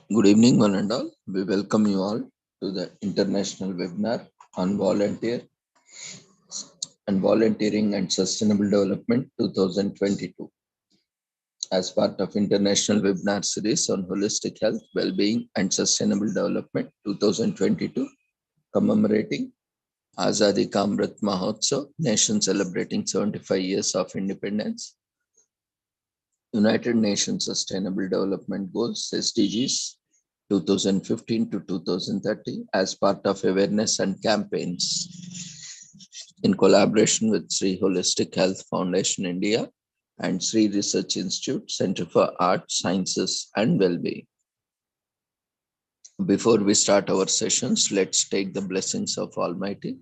Good evening, one and all. We welcome you all to the international webinar on volunteering and sustainable development 2022 as part of international webinar series on holistic health, well-being and sustainable development 2022 commemorating Azadi Ka Amrit Mahotsav, nation celebrating 75 years of independence, United Nations Sustainable Development Goals SDGs 2015 to 2030 as part of awareness and campaigns in collaboration with Sri Holistic Health Foundation India and Sri Research Institute Center for Arts, Sciences and Wellbeing. Before we start our sessions, let's take the blessings of Almighty.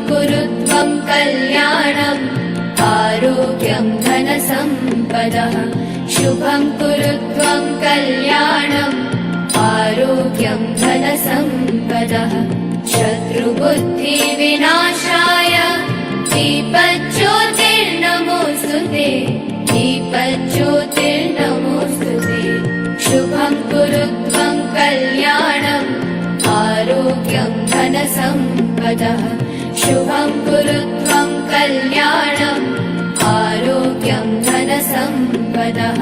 कुरुत्वं कल्याणम् आरोग्यं धनसम्पदः शुभं कुरुत्वं कल्याणम् आरोग्यं धनसम्पदः शत्रुबुद्धिविनाशाय दीपज्योतिर्नमोऽस्तुते दीपज्योतिर्नमोऽस्तुते शुभं कुरुत्वं कल्याणम् आरोग्यं धनसम्पदः शुभं कुरुत्वं कल्याणम् आरोग्यं धनसम्पदः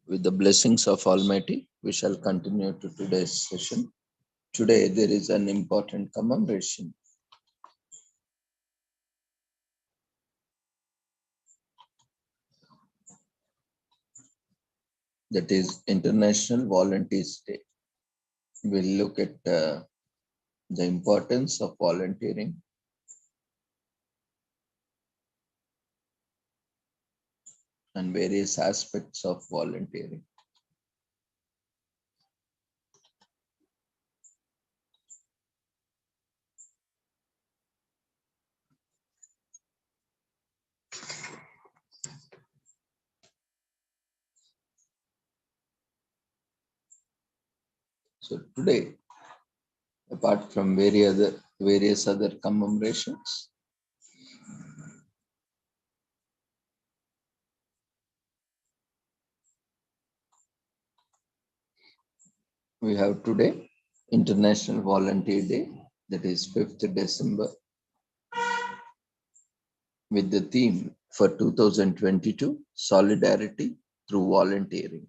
With the blessings of Almighty, we shall continue to today's session. Today, there is an important commemoration. That is International Volunteers Day. We'll look at the importance of volunteering, and various aspects of volunteering. So today, apart from various other commemorations, we have today International Volunteer Day, that is 5th December, with the theme for 2022, Solidarity through Volunteering.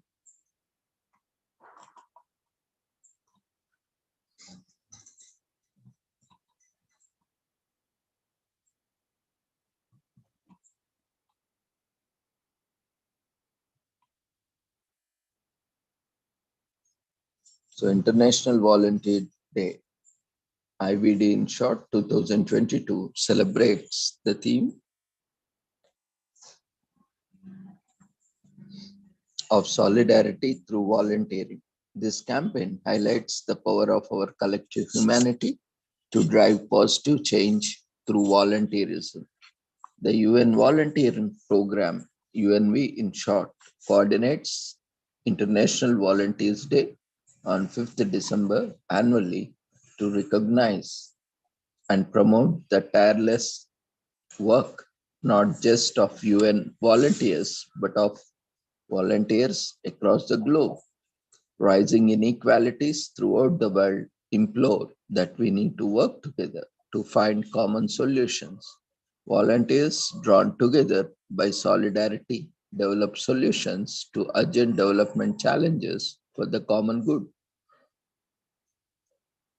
So International Volunteer Day, IVD in short, 2022 celebrates the theme of solidarity through volunteering. This campaign highlights the power of our collective humanity to drive positive change through volunteerism. The UN Volunteering Program, UNV in short, coordinates International Volunteers Day on 5th December annually to recognize and promote the tireless work not just of UN volunteers, but of volunteers across the globe. Rising inequalities throughout the world implore that we need to work together to find common solutions. Volunteers drawn together by solidarity develop solutions to urgent development challenges for the common good.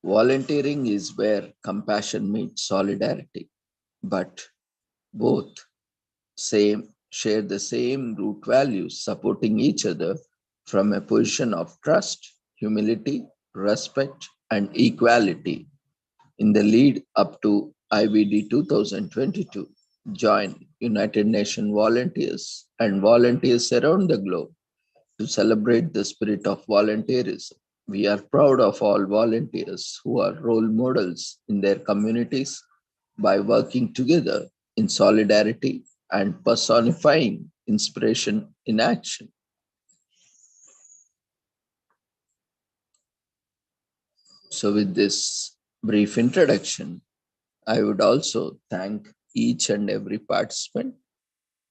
Volunteering is where compassion meets solidarity, but both share the same root values, supporting each other from a position of trust, humility, respect, and equality. In the lead up to IVD 2022, join United Nations volunteers and volunteers around the globe to celebrate the spirit of volunteerism. We are proud of all volunteers who are role models in their communities by working together in solidarity and personifying inspiration in action. So, with this brief introduction, I would also thank each and every participant,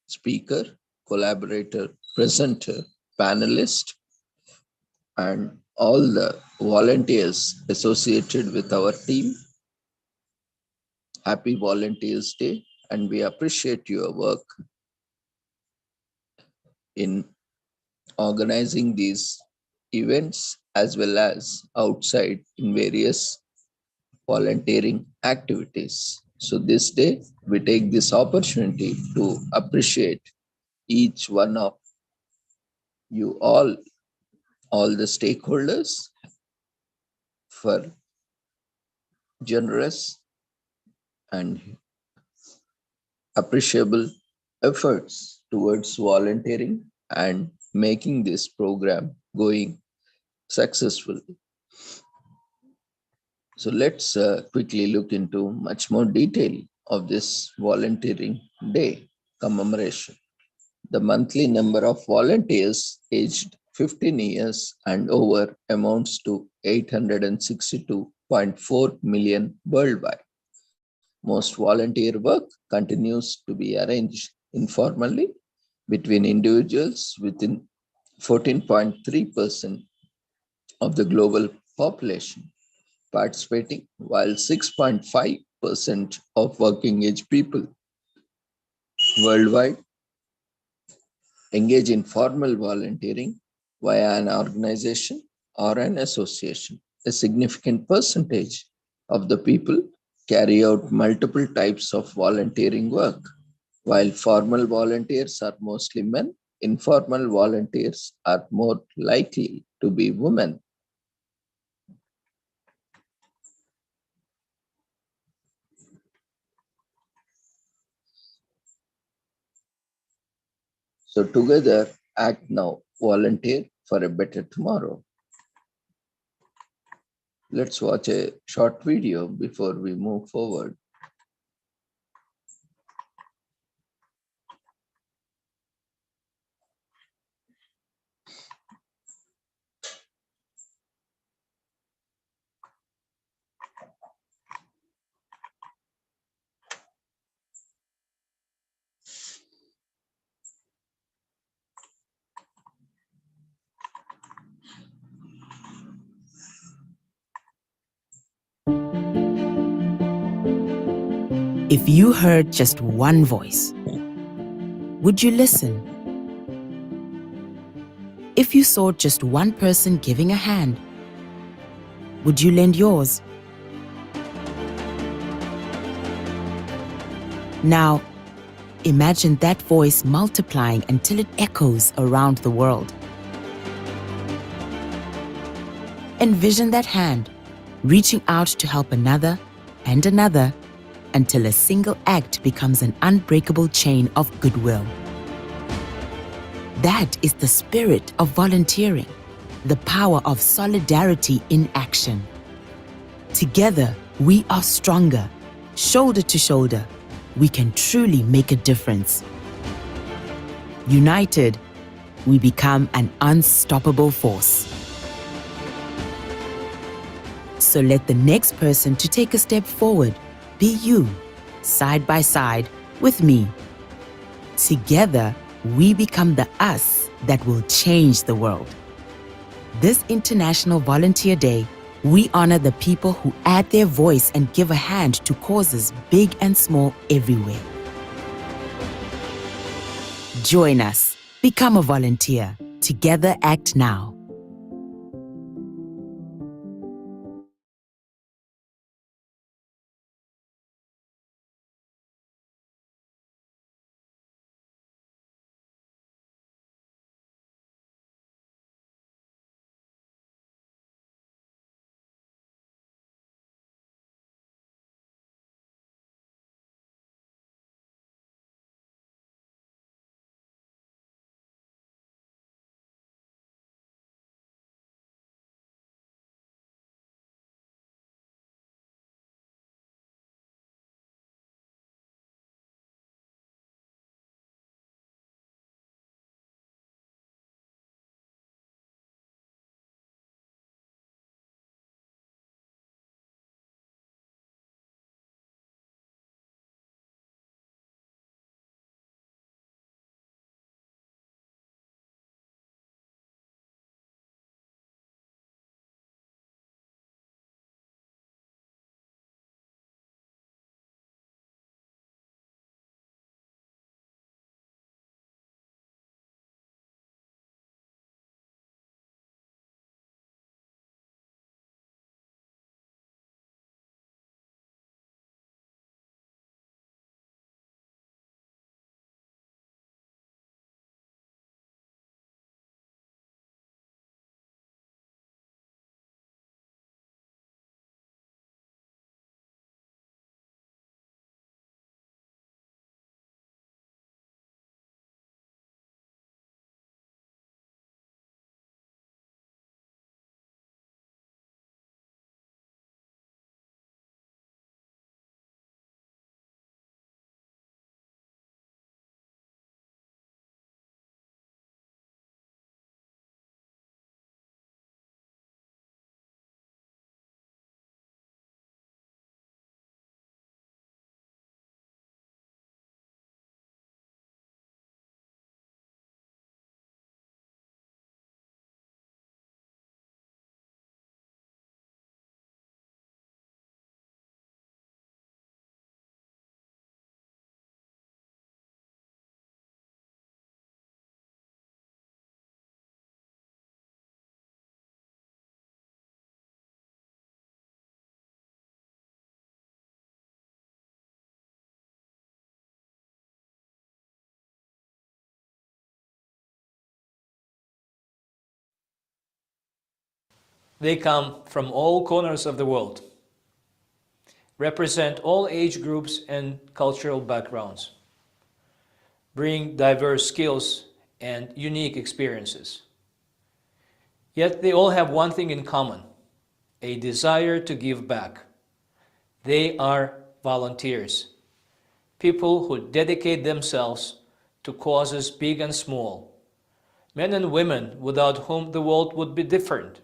speaker, collaborator, presenter, panelist, and all the volunteers associated with our team. Happy Volunteers Day, and we appreciate your work in organizing these events as well as outside in various volunteering activities. So this day, we take this opportunity to appreciate each one of you all the stakeholders for generous and appreciable efforts towards volunteering and making this program going successful. So let's quickly look into much more detail of this volunteering day commemoration. The monthly number of volunteers aged 15 years and over amounts to 862.4 million worldwide. Most volunteer work continues to be arranged informally between individuals within 14.3% of the global population participating, while 6.5% of working age people worldwide engage in formal volunteering via an organization or an association. A significant percentage of the people carry out multiple types of volunteering work. While formal volunteers are mostly men, informal volunteers are more likely to be women. So together, act now, volunteer for a better tomorrow. Let's watch a short video before we move forward. If you heard just one voice, would you listen? If you saw just one person giving a hand, would you lend yours? Now, imagine that voice multiplying until it echoes around the world. Envision that hand reaching out to help another and another until a single act becomes an unbreakable chain of goodwill. That is the spirit of volunteering, the power of solidarity in action. Together, we are stronger. Shoulder to shoulder, we can truly make a difference. United, we become an unstoppable force. So let the next person to take a step forward be you, side by side with me. Together, we become the us that will change the world. This International Volunteer Day, We honor the people who add their voice and give a hand to causes big and small everywhere. Join us. Become a volunteer. Together act now. They come from all corners of the world, represent all age groups and cultural backgrounds, bring diverse skills and unique experiences. Yet they all have one thing in common: a desire to give back. They are volunteers, people who dedicate themselves to causes big and small, men and women without whom the world would be different,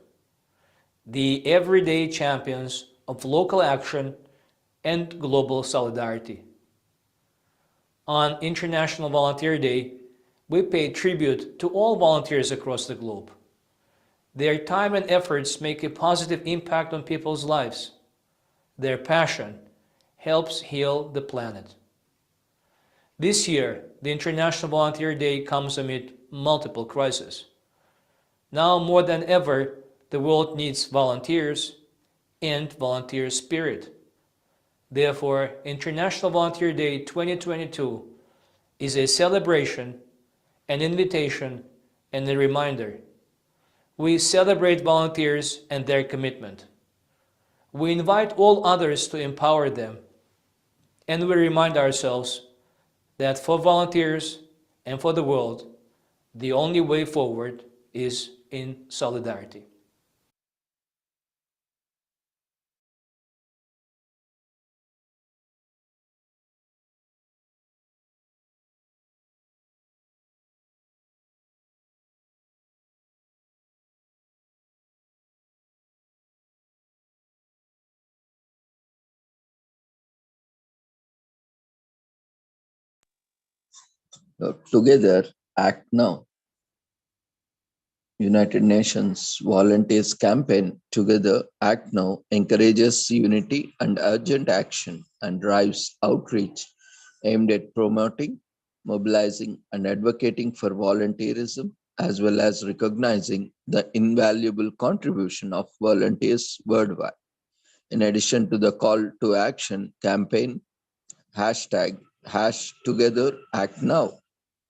the everyday champions of local action and global solidarity. On International Volunteer Day, we pay tribute to all volunteers across the globe. Their time and efforts make a positive impact on people's lives. Their passion helps heal the planet. This year, the International Volunteer Day comes amid multiple crises. Now more than ever, the world needs volunteers and volunteer spirit. Therefore, International Volunteer Day 2022 is a celebration, an invitation, and a reminder. We celebrate volunteers and their commitment. We invite all others to empower them, and we remind ourselves that for volunteers and for the world, the only way forward is in solidarity. Together, act now. United Nations Volunteers Campaign Together Act Now encourages unity and urgent action and drives outreach aimed at promoting, mobilizing, and advocating for volunteerism, as well as recognizing the invaluable contribution of volunteers worldwide. In addition to the call to action campaign, hashtag hash together act now,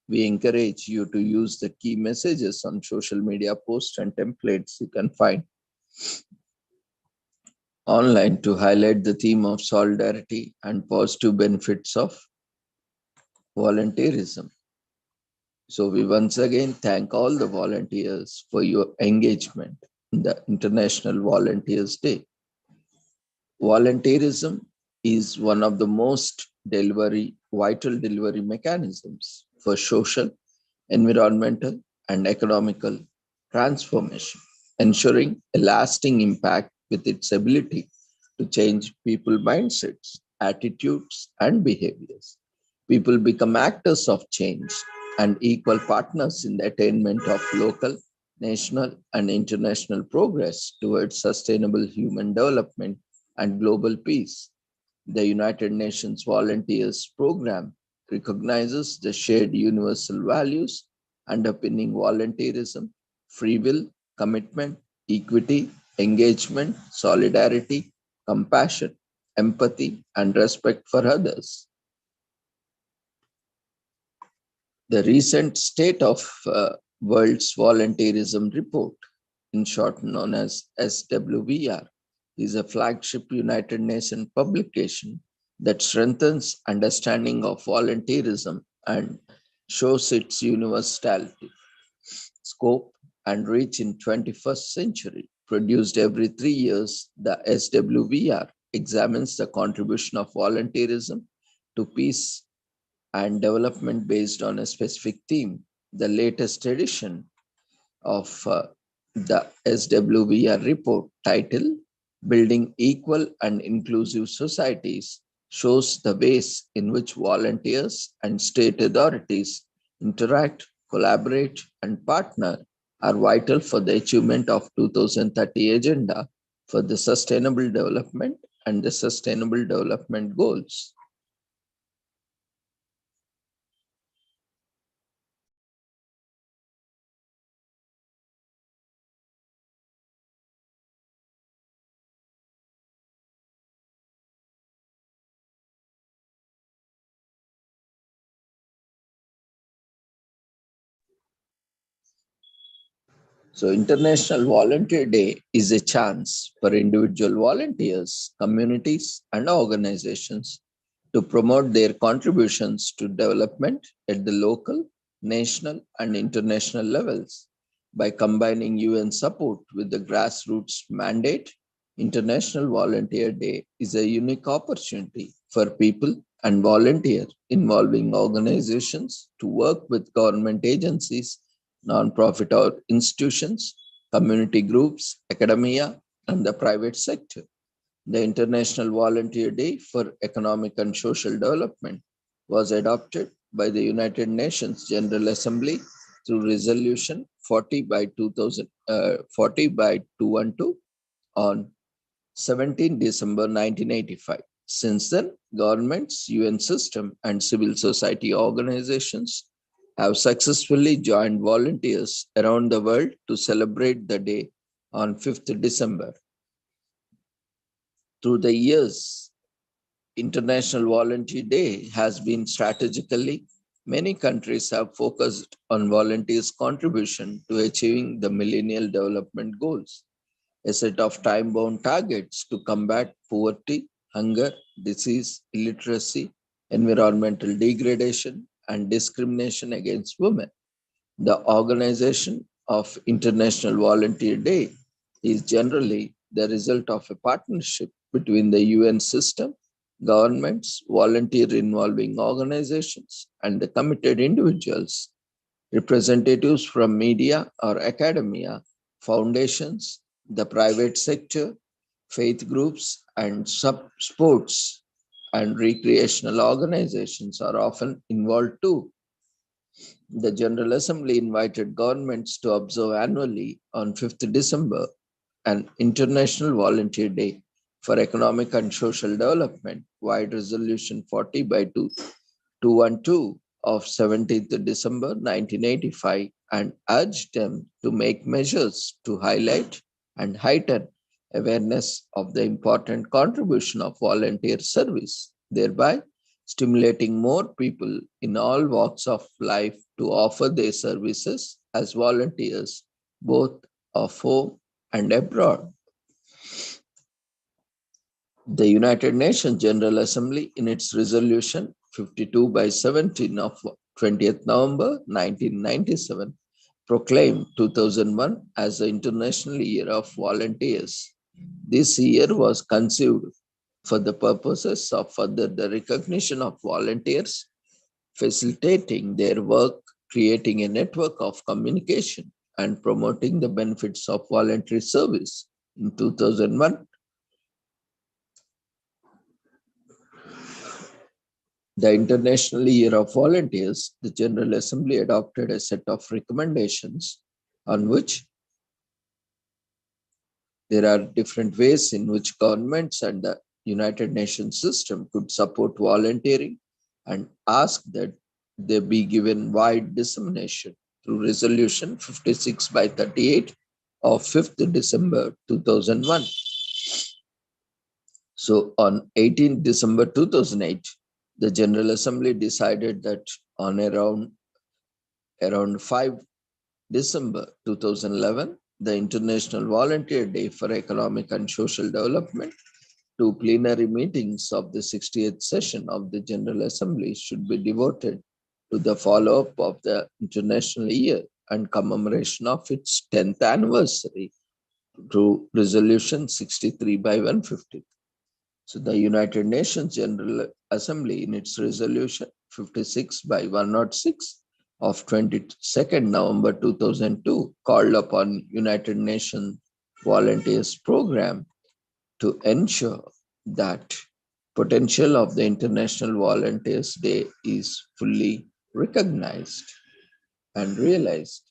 we encourage you to use the key messages on social media posts and templates you can find online to highlight the theme of solidarity and positive benefits of volunteerism. So we once again thank all the volunteers for your engagement in the International Volunteers Day. Volunteerism is one of the most vital delivery mechanisms for social, environmental, and economical transformation, ensuring a lasting impact with its ability to change people's mindsets, attitudes, and behaviors. People become actors of change and equal partners in the attainment of local, national, and international progress towards sustainable human development and global peace. The United Nations Volunteers Program recognizes the shared universal values underpinning volunteerism: free will, commitment, equity, engagement, solidarity, compassion, empathy, and respect for others. The recent State of World's Volunteerism Report, in short known as SWVR, is a flagship United Nations publication that strengthens understanding of volunteerism and shows its universality, scope, and reach in 21st century. Produced every 3 years, the SWVR examines the contribution of volunteerism to peace and development based on a specific theme. The latest edition of the SWVR report, titled Building Equal and Inclusive Societies, shows the ways in which volunteers and state authorities interact, collaborate, and partner are vital for the achievement of 2030 agenda for the sustainable development and the sustainable development goals. So, International Volunteer Day is a chance for individual volunteers, communities, and organizations to promote their contributions to development at the local, national, and international levels. By combining UN support with the grassroots mandate, International Volunteer Day is a unique opportunity for people and volunteers involving organizations to work with government agencies, nonprofit institutions, community groups, academia, and the private sector. The International Volunteer Day for Economic and Social Development was adopted by the United Nations General Assembly through Resolution 40 by 212 on 17 December 1985. Since then, governments, UN system, and civil society organizations have successfully joined volunteers around the world to celebrate the day on 5th December. Through the years, International Volunteer Day has been strategically, many countries have focused on volunteers' contribution to achieving the Millennial Development Goals, a set of time-bound targets to combat poverty, hunger, disease, illiteracy, environmental degradation, and discrimination against women. The organization of International Volunteer Day is generally the result of a partnership between the UN system, governments, volunteer involving organizations, and the committed individuals, representatives from media or academia, foundations, the private sector, faith groups, and sports and recreational organizations are often involved too. The General Assembly invited governments to observe annually on 5th December an International Volunteer Day for Economic and Social Development, Wide Resolution 40 by 212 of 17th December 1985, and urged them to make measures to highlight and heighten awareness of the important contribution of volunteer service, thereby stimulating more people in all walks of life to offer their services as volunteers, both of home and abroad. The United Nations General Assembly, in its resolution 52 by 17 of 20th November 1997, proclaimed 2001 as the International Year of Volunteers. This year was conceived for the purposes of further the recognition of volunteers, facilitating their work, creating a network of communication, and promoting the benefits of voluntary service. In 2001, the International Year of Volunteers, the General Assembly adopted a set of recommendations on which there are different ways in which governments and the United Nations system could support volunteering, and ask that they be given wide dissemination through Resolution 56 by 38 of 5th December 2001. So on 18th December 2008, the General Assembly decided that on around 5 December 2011, the International Volunteer Day for Economic and Social Development, two plenary meetings of the 60th session of the General Assembly should be devoted to the follow-up of the International Year and commemoration of its 10th anniversary through Resolution 63 by 150. So the United Nations General Assembly, in its resolution 56 by 106 of 22nd November 2002, called upon United Nations Volunteers Program to ensure that potential of the International Volunteers Day is fully recognized and realized.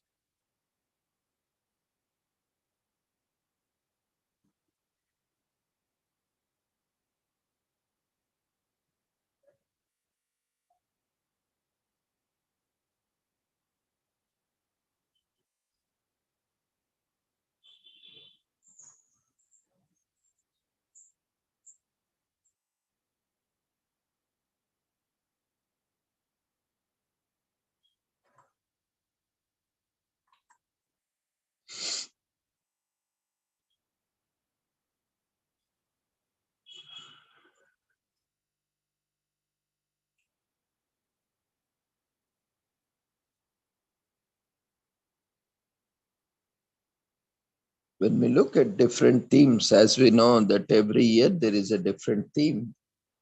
When we look at different themes, as we know that every year there is a different theme.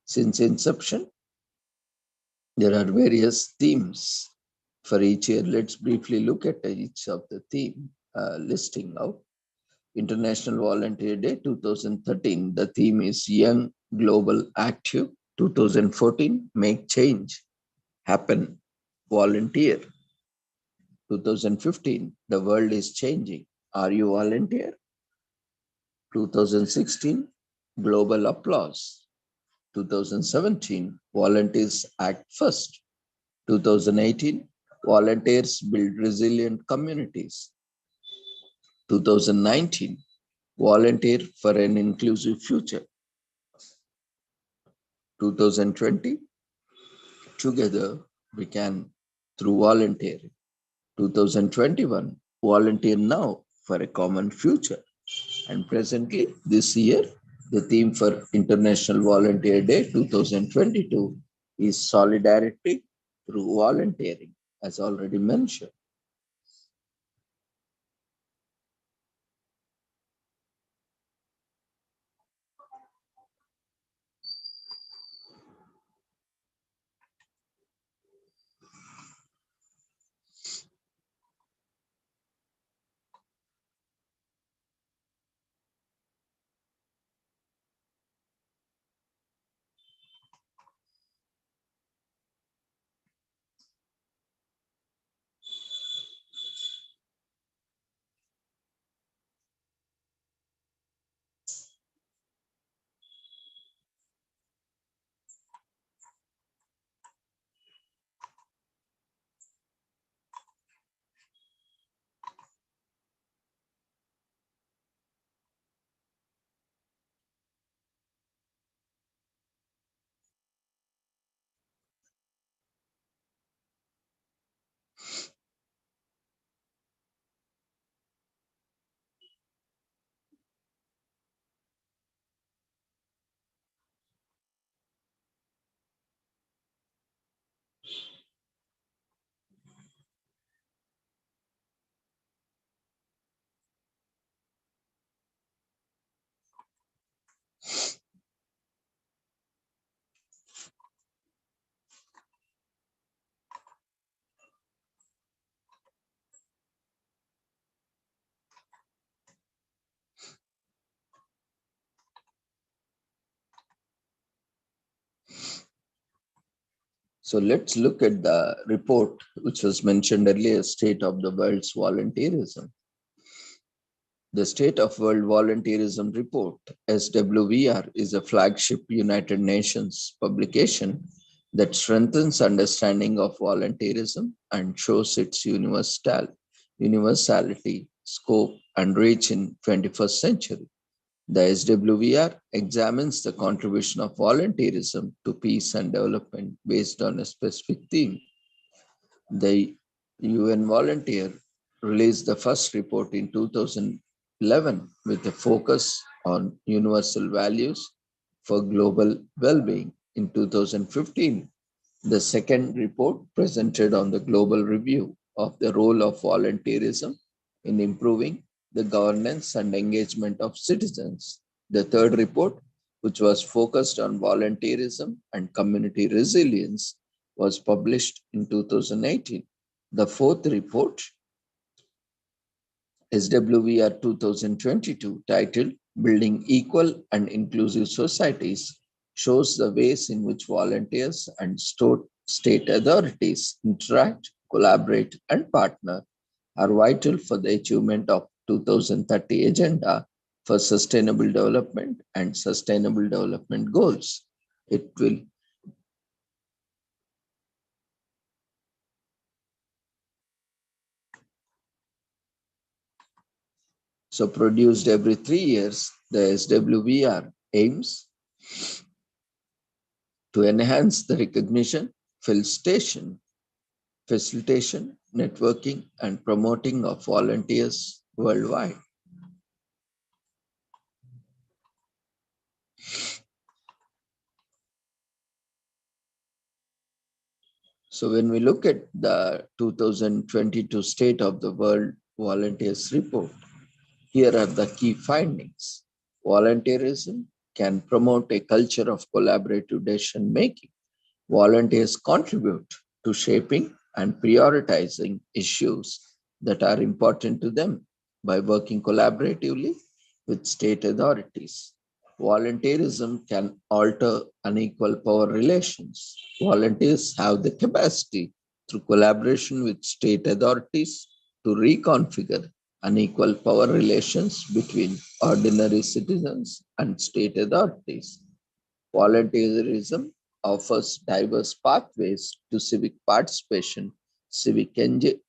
Since inception, there are various themes for each year. Let's briefly look at each of the theme listing out. International Volunteer Day 2013, the theme is Young, Global, Active. 2014, Make Change Happen, Volunteer. 2015, The World is Changing. Are you volunteer? 2016, Global Applause. 2017, Volunteers Act First. 2018, Volunteers Build Resilient Communities. 2019, Volunteer for an Inclusive Future. 2020, Together we can through volunteering. 2021, Volunteer Now for a Common Future. And presently, this year, the theme for International Volunteer Day 2022 is Solidarity through Volunteering, as already mentioned. So let's look at the report which was mentioned earlier, State of the World's Volunteerism. The State of World Volunteerism Report, SWVR, is a flagship United Nations publication that strengthens understanding of volunteerism and shows its universality, scope, and reach in 21st century. The SWVR examines the contribution of volunteerism to peace and development based on a specific theme. The UN volunteer released the first report in 2011 with a focus on universal values for global well-being. In 2015, the second report presented on the global review of the role of volunteerism in improving the governance and engagement of citizens. The third report, which was focused on volunteerism and community resilience, was published in 2018. The fourth report, SWVR 2022, titled Building Equal and Inclusive Societies, shows the ways in which volunteers and state authorities interact, collaborate, and partner are vital for the achievement of 2030 Agenda for Sustainable Development and Sustainable Development Goals. It will So produced every 3 years, the SWVR aims to enhance the recognition, facilitation, networking, and promoting of volunteers worldwide. So when we look at the 2022 State of the World Volunteers Report, here are the key findings. Volunteerism can promote a culture of collaborative decision making. Volunteers contribute to shaping and prioritizing issues that are important to them by working collaboratively with state authorities. Volunteerism can alter unequal power relations. Volunteers have the capacity, through collaboration with state authorities, to reconfigure unequal power relations between ordinary citizens and state authorities. Volunteerism offers diverse pathways to civic participation,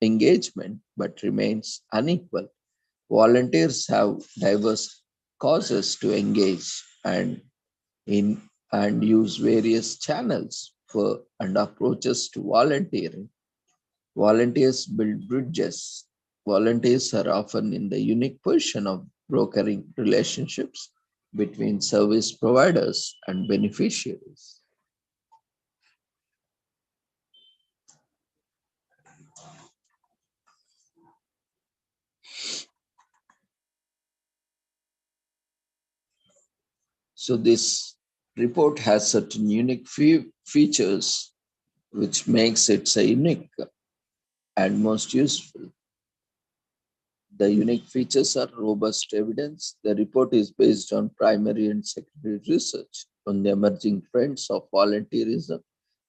engagement, but remains unequal. Volunteers have diverse causes to engage in and use various channels for and approaches to volunteering. Volunteers build bridges. Volunteers are often in the unique position of brokering relationships between service providers and beneficiaries. So this report has certain unique features which makes it a unique and most useful. The unique features are robust evidence. The report is based on primary and secondary research on the emerging trends of volunteerism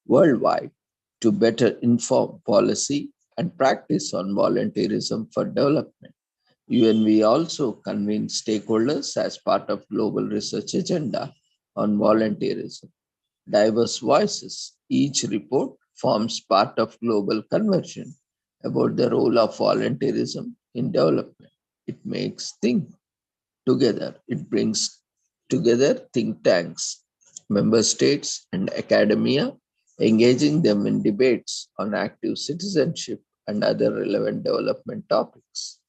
worldwide to better inform policy and practice on volunteerism for development. UNV also convenes stakeholders as part of global research agenda on volunteerism. Diverse voices. Each report forms part of global conversion about the role of volunteerism in development. It makes think together. It brings together think tanks, member states, and academia, engaging them in debates on active citizenship and other relevant development topics.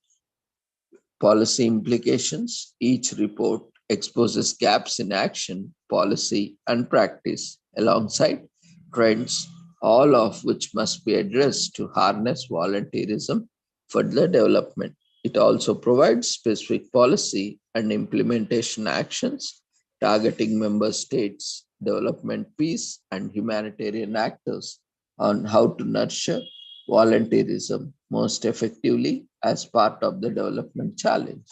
Policy implications. Each report exposes gaps in action, policy, and practice alongside trends, all of which must be addressed to harness volunteerism for the development. It also provides specific policy and implementation actions targeting member states, development peace, and humanitarian actors on how to nurture volunteerism most effectively as part of the development challenge.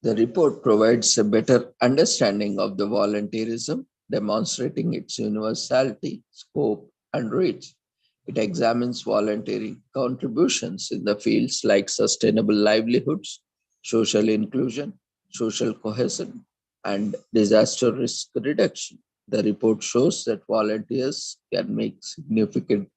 The report provides a better understanding of the volunteerism, demonstrating its universality, scope, and reach. It examines volunteering contributions in the fields like sustainable livelihoods, social inclusion, social cohesion, and disaster risk reduction. The report shows that volunteers can make significant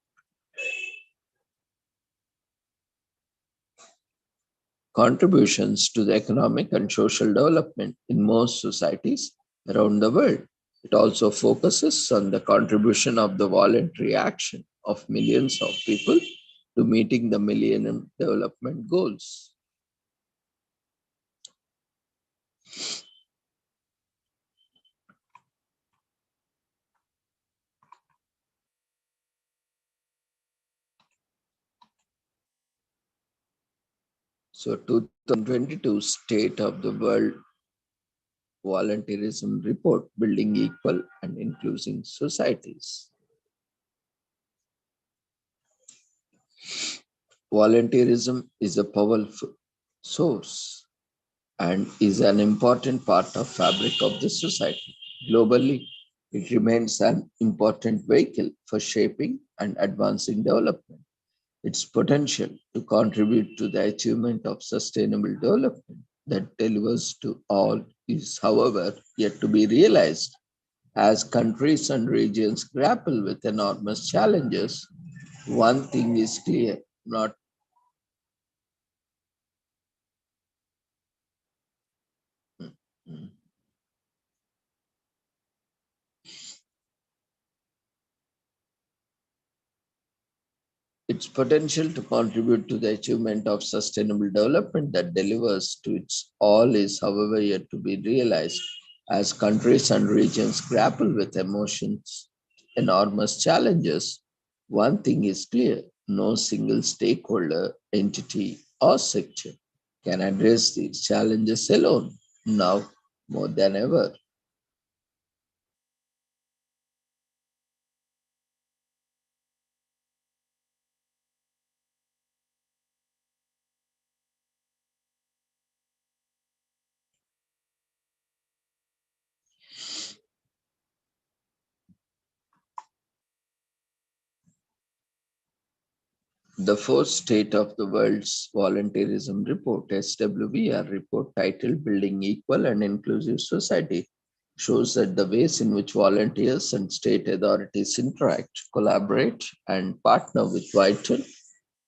contributions to the economic and social development in most societies around the world. It also focuses on the contribution of the voluntary action of millions of people to meeting the Millennium Development Goals. So 2022 State of the World Volunteerism Report, Building Equal and Inclusive Societies. Volunteerism is a powerful source and is an important part of fabric of the society. Globally, it remains an important vehicle for shaping and advancing development. Its potential to contribute to the achievement of sustainable development that delivers to all is, however, yet to be realized. As countries and regions grapple with enormous challenges, one thing is clear, not its potential to contribute to the achievement of sustainable development that delivers to its all is, however, yet to be realized as countries and regions grapple with enormous challenges. One thing is clear, no single stakeholder, entity, or sector can address these challenges alone, now more than ever. The fourth State of the World's Volunteerism Report, SWVR report titled Building Equal and Inclusive Society, shows that the ways in which volunteers and state authorities interact, collaborate, and partner with vital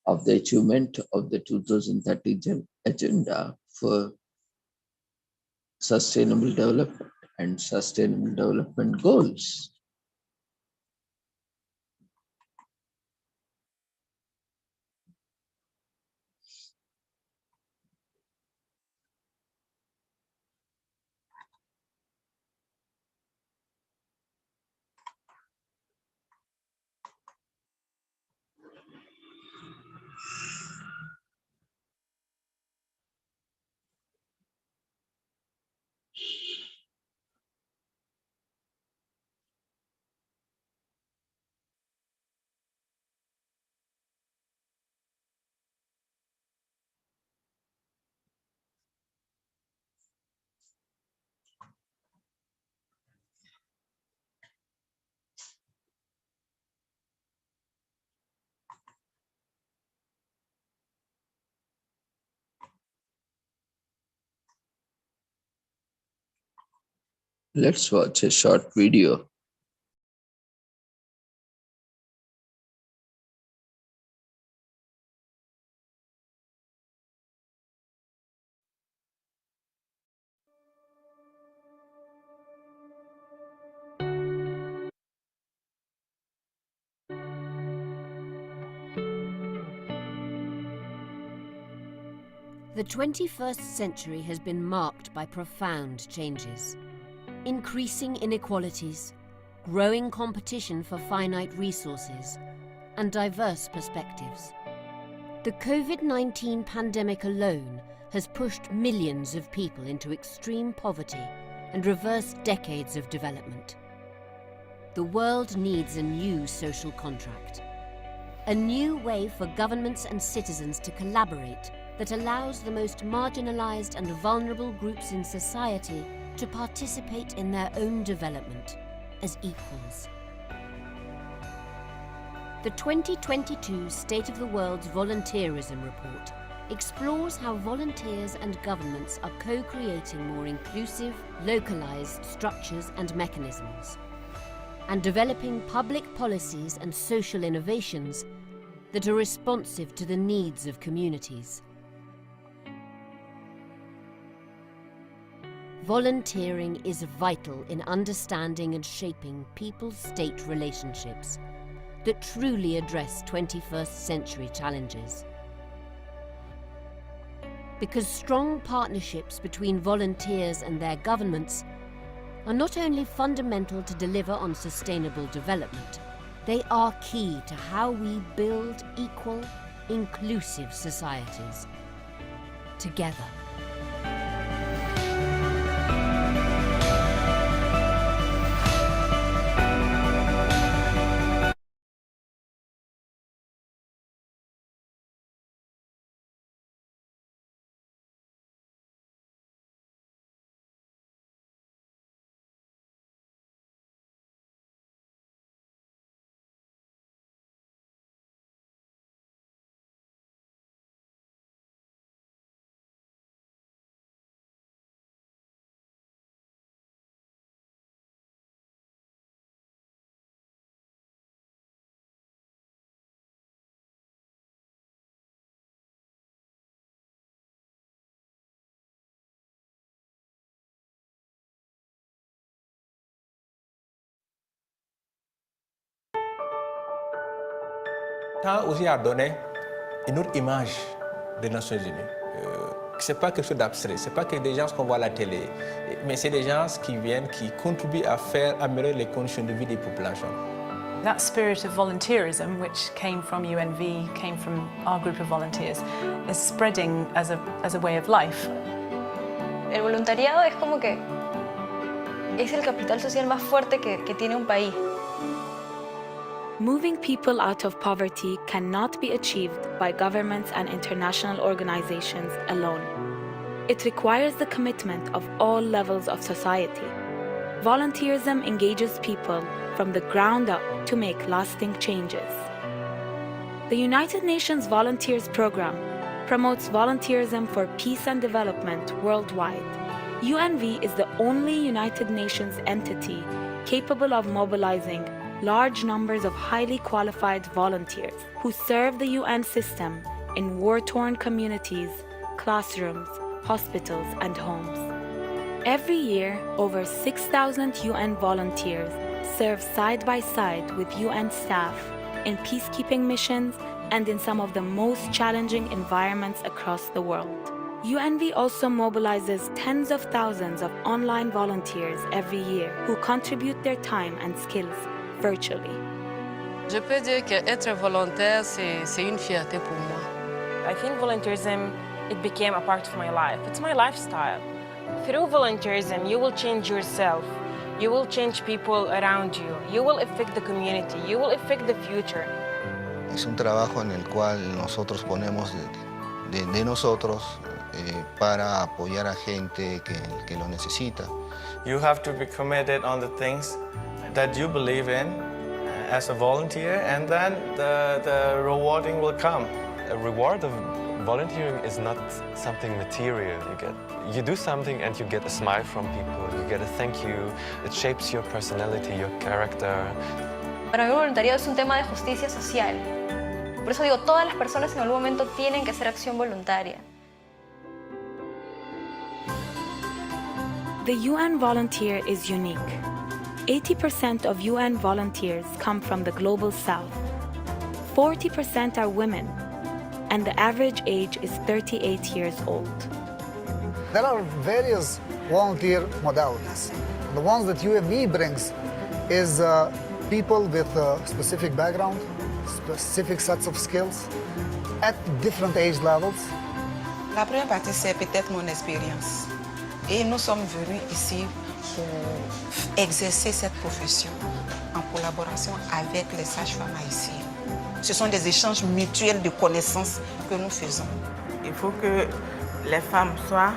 of the achievement of the 2030 Agenda for Sustainable Development and Sustainable Development Goals. Let's watch a short video. The 21st century has been marked by profound changes. Increasing inequalities, growing competition for finite resources, and diverse perspectives. The COVID-19 pandemic alone has pushed millions of people into extreme poverty and reversed decades of development. The world needs a new social contract. A new way for governments and citizens to collaborate, that allows the most marginalized and vulnerable groups in society to participate in their own development as equals. The 2022 State of the World's Volunteerism Report explores how volunteers and governments are co-creating more inclusive, localized structures and mechanisms, and developing public policies and social innovations that are responsive to the needs of communities. Volunteering is vital in understanding and shaping people-state relationships that truly address 21st century challenges. Because strong partnerships between volunteers and their governments are not only fundamental to deliver on sustainable development, they are key to how we build equal, inclusive societies together. Tant aussi à donner une autre image des Nations Unies. Ce n'est pas quelque chose d'abstrait, ce n'est pas que des gens qu'on voit à la télé, mais c'est des gens qui viennent, qui contribuent à faire améliorer les conditions de vie des populations. That spirit of volunteerism, which came from UNV, came from our group of volunteers, is spreading as a way of life. El voluntariado es como que es el capital social más fuerte que tiene un país. Moving people out of poverty cannot be achieved by governments and international organizations alone. It requires the commitment of all levels of society. Volunteerism engages people from the ground up to make lasting changes. The United Nations Volunteers Program promotes volunteerism for peace and development worldwide. UNV is the only United Nations entity capable of mobilizing large numbers of highly qualified volunteers who serve the UN system in war-torn communities, classrooms, hospitals, and homes. Every year, over 6,000 UN volunteers serve side by side with UN staff in peacekeeping missions and in some of the most challenging environments across the world. UNV also mobilizes tens of thousands of online volunteers every year who contribute their time and skills virtually. Je peux dire qu'être volontaire, c'est une fierté pour moi. I think volunteerism, it became a part of my life. It's my lifestyle. Through volunteerism, you will change yourself. You will change people around you. You will affect the community. You will affect the future. Es un trabajo en el cual nosotros ponemos de nosotros para apoyar a gente que lo necesita. You have to be committed on the things that you believe in as a volunteer, and then the rewarding will come. A reward of volunteering is not something material you get. You do something and you get a smile from people, you get a thank you, it shapes your personality, your character. Para mí el voluntariado es un tema de justicia social. Por eso digo, todas las personas en algún momento tienen que hacer acción voluntaria. The UN volunteer is unique. 80% of UN volunteers come from the Global South. 40% are women, and the average age is 38 years old. There are various volunteer modalities. The ones that UNV brings is people with a specific background, specific sets of skills, at different age levels. La première partie, c'est peut-être mon expérience. Et nous sommes venus ici pour exercer cette profession en collaboration avec les sages-femmes haïtiennes. Ce sont des échanges mutuels de connaissances que nous faisons. Et faut que les femmes soient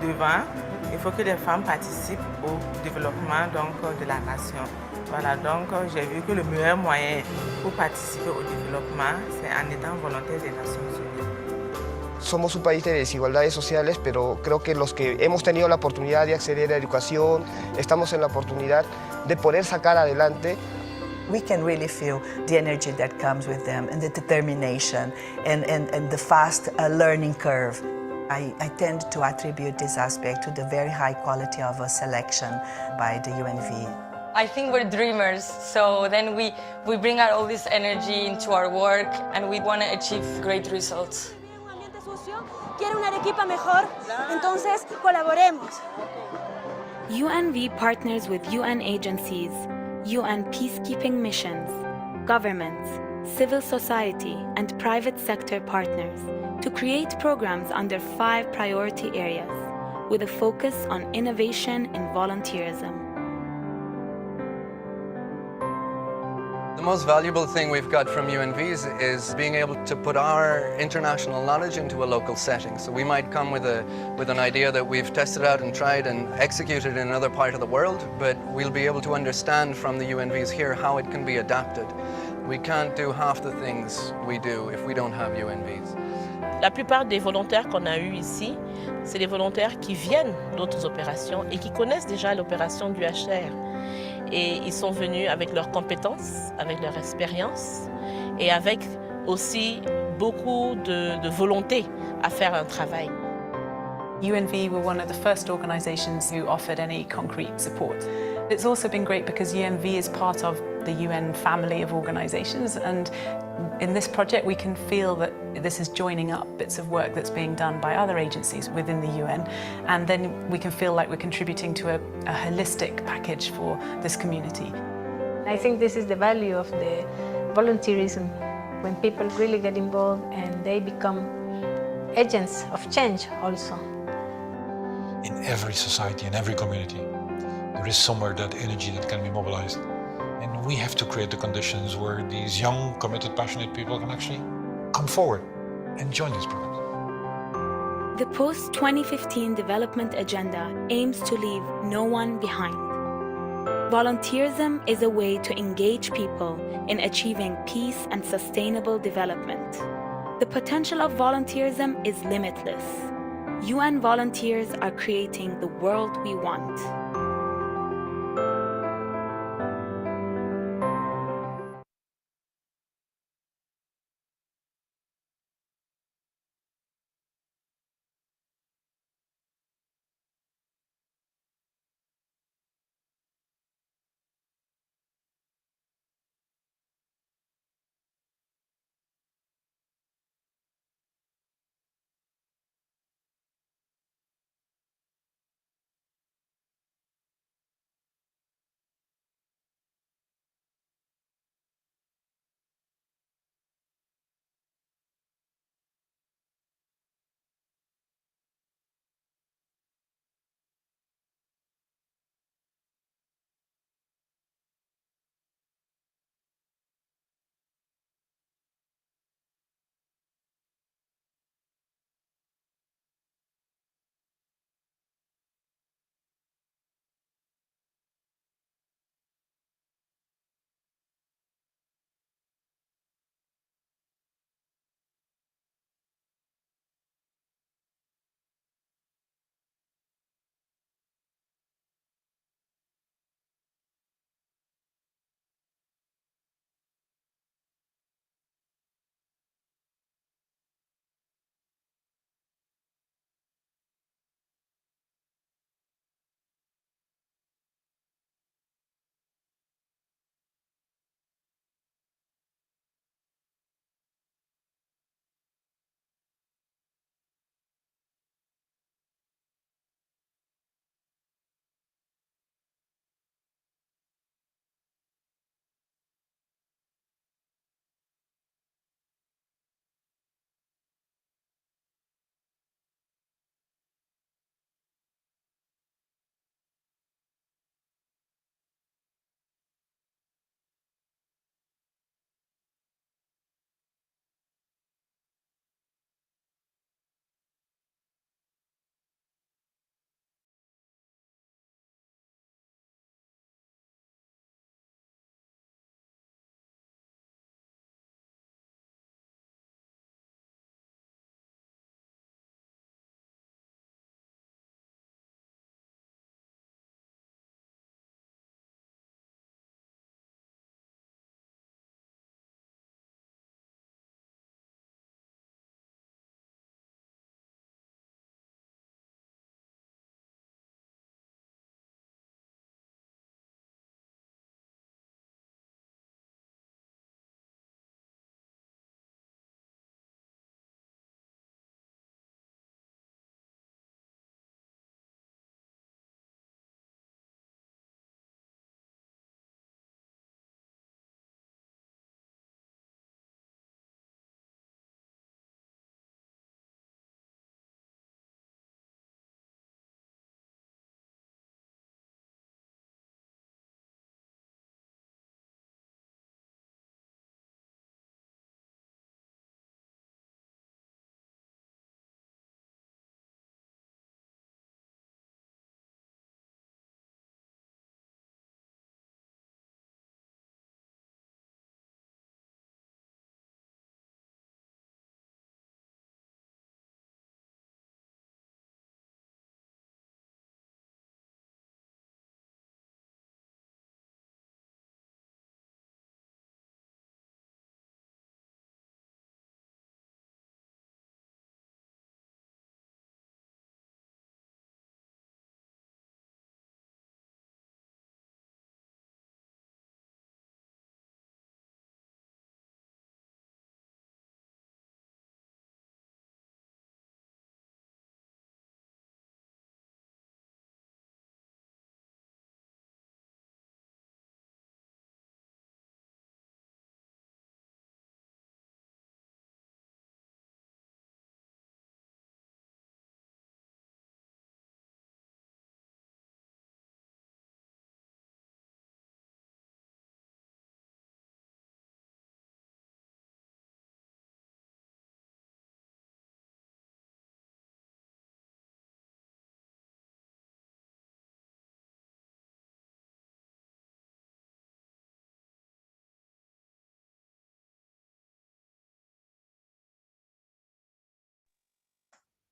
devant, il faut que les femmes participent au développement donc, de la nation. Voilà, donc j'ai vu que le meilleur moyen pour participer au développement, c'est en étant volontaire des Nations Unies. Somos un país de desigualdades sociales, pero creo que los que hemos tenido la oportunidad de acceder a la educación, estamos en la oportunidad de poder sacar adelante. We can really feel the energy that comes with them and the determination and the fast learning curve. I tend to attribute this aspect to the very high quality of a selection by the UNV. I think we're dreamers, so then we bring out all this energy into our work and we want to achieve great results. Quiere un Arequipa mejor, entonces colaboremos. UNV partners with UN agencies, UN peacekeeping missions, governments, civil society, and private sector partners to create programs under 5 priority areas with a focus on innovation in volunteerism. The most valuable thing we've got from UNVs is being able to put our international knowledge into a local setting. So we might come with an idea that we've tested out and tried and executed in another part of the world, but we'll be able to understand from the UNVs here how it can be adapted. We can't do half the things we do if we don't have UNVs. La plupart des volontaires qu'on a eus ici, c'est des volontaires qui viennent d'autres opérations et qui connaissent déjà l'opération du HCR. Et ils sont venus avec leurs compétences, avec leur expérience et avec aussi beaucoup de volonté à faire un travail. UNV were one of the first organisations who offered any concrete support. It's also been great because UNV is part of the UN family of organisations, and in this project we can feel that this is joining up bits of work that's being done by other agencies within the UN, and then we can feel like we're contributing to a holistic package for this community. I think this is the value of the volunteerism, when people really get involved and they become agents of change also. In every society, in every community, there is somewhere that energy that can be mobilized. And we have to create the conditions where these young, committed, passionate people can actually come forward and join these programs. The post-2015 development agenda aims to leave no one behind. Volunteerism is a way to engage people in achieving peace and sustainable development. The potential of volunteerism is limitless. UN volunteers are creating the world we want.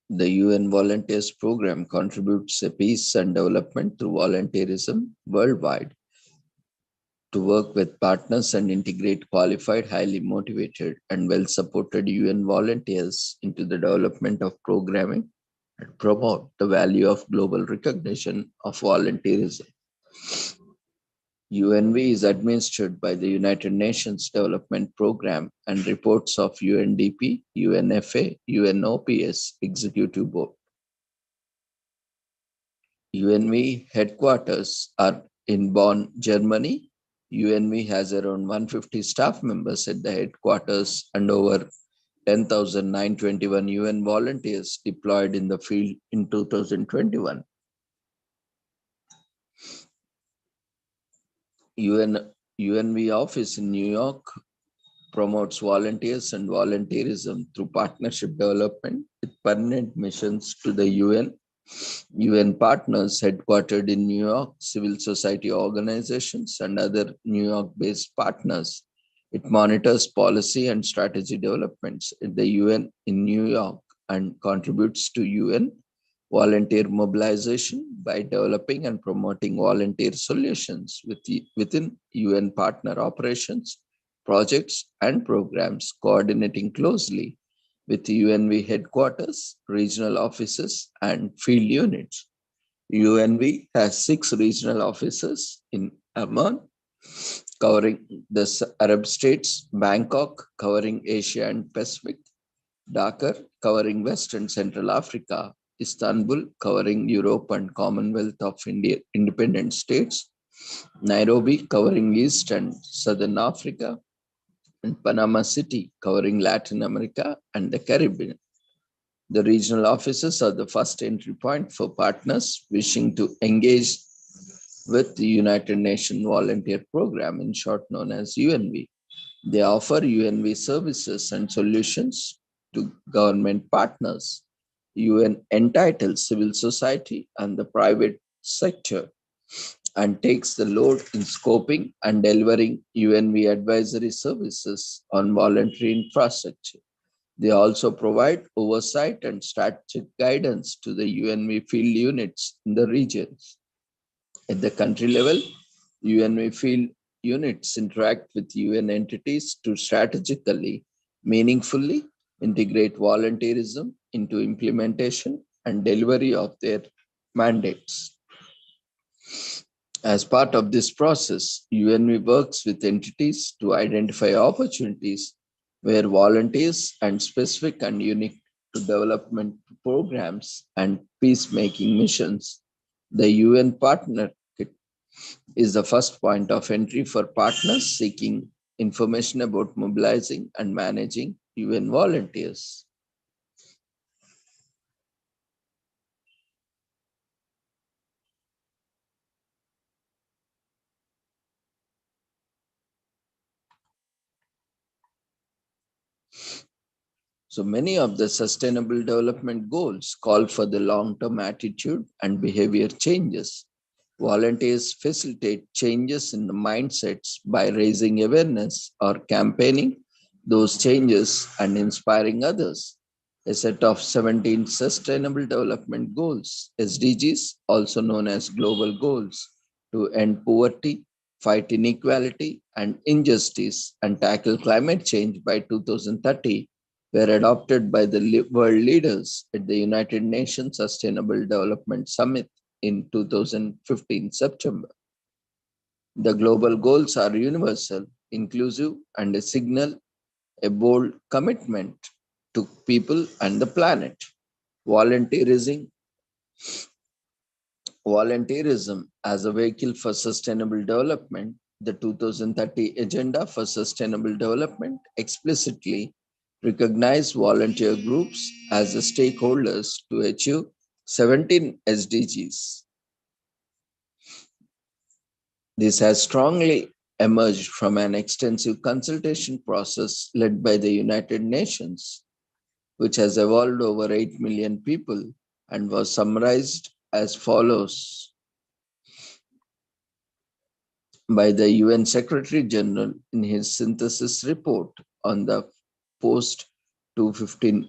The UN Volunteers Program contributes to peace and development through volunteerism worldwide to work with partners and integrate qualified, highly motivated, and well-supported UN volunteers into the development of programming and promote the value of global recognition of volunteerism. UNV is administered by the United Nations Development Programme and reports of UNDP, UNFA, UNOPS Executive Board. UNV headquarters are in Bonn, Germany. UNV has around 150 staff members at the headquarters and over 10,921 UN volunteers deployed in the field in 2021. UNV office in New York promotes volunteers and volunteerism through partnership development with permanent missions to the UN partners headquartered in New York, civil society organizations, and other New York-based partners. It monitors policy and strategy developments at the UN in New York and contributes to UN volunteer mobilization by developing and promoting volunteer solutions within UN partner operations, projects, and programs, coordinating closely with UNV headquarters, regional offices, and field units. UNV has 6 regional offices in Amman, covering the Arab states, Bangkok, covering Asia and Pacific, Dakar, covering West and Central Africa, Istanbul, covering Europe and Commonwealth of India, independent states, Nairobi, covering East and Southern Africa, and Panama City, covering Latin America and the Caribbean. The regional offices are the first entry point for partners wishing to engage with the United Nations Volunteer Program, in short known as UNV. They offer UNV services and solutions to government partners. UN entitles civil society and the private sector and takes the load in scoping and delivering UNV advisory services on voluntary infrastructure. They also provide oversight and strategic guidance to the UNV field units in the regions. At the country level, UNV field units interact with UN entities to strategically, meaningfully integrate volunteerism into implementation and delivery of their mandates. As part of this process, UNV works with entities to identify opportunities where volunteers and specific and unique to development programs and peacemaking missions. The UN partner kit is the first point of entry for partners seeking information about mobilizing and managing UN volunteers. So many of the sustainable development goals call for the long-term attitude and behavior changes. Volunteers facilitate changes in the mindsets by raising awareness or campaigning those changes and inspiring others. A set of 17 Sustainable Development Goals, SDGs, also known as Global Goals, to end poverty, fight inequality and injustice, and tackle climate change by 2030 were adopted by the world leaders at the United Nations Sustainable Development Summit in 2015 September. The global goals are universal, inclusive, and signal a bold commitment to people and the planet. Volunteerism as a vehicle for sustainable development, the 2030 Agenda for Sustainable Development explicitly recognize volunteer groups as the stakeholders to achieve 17 SDGs. This has strongly emerged from an extensive consultation process led by the United Nations, which has evolved over 8 million people and was summarized as follows by the UN Secretary General in his synthesis report on the post-2015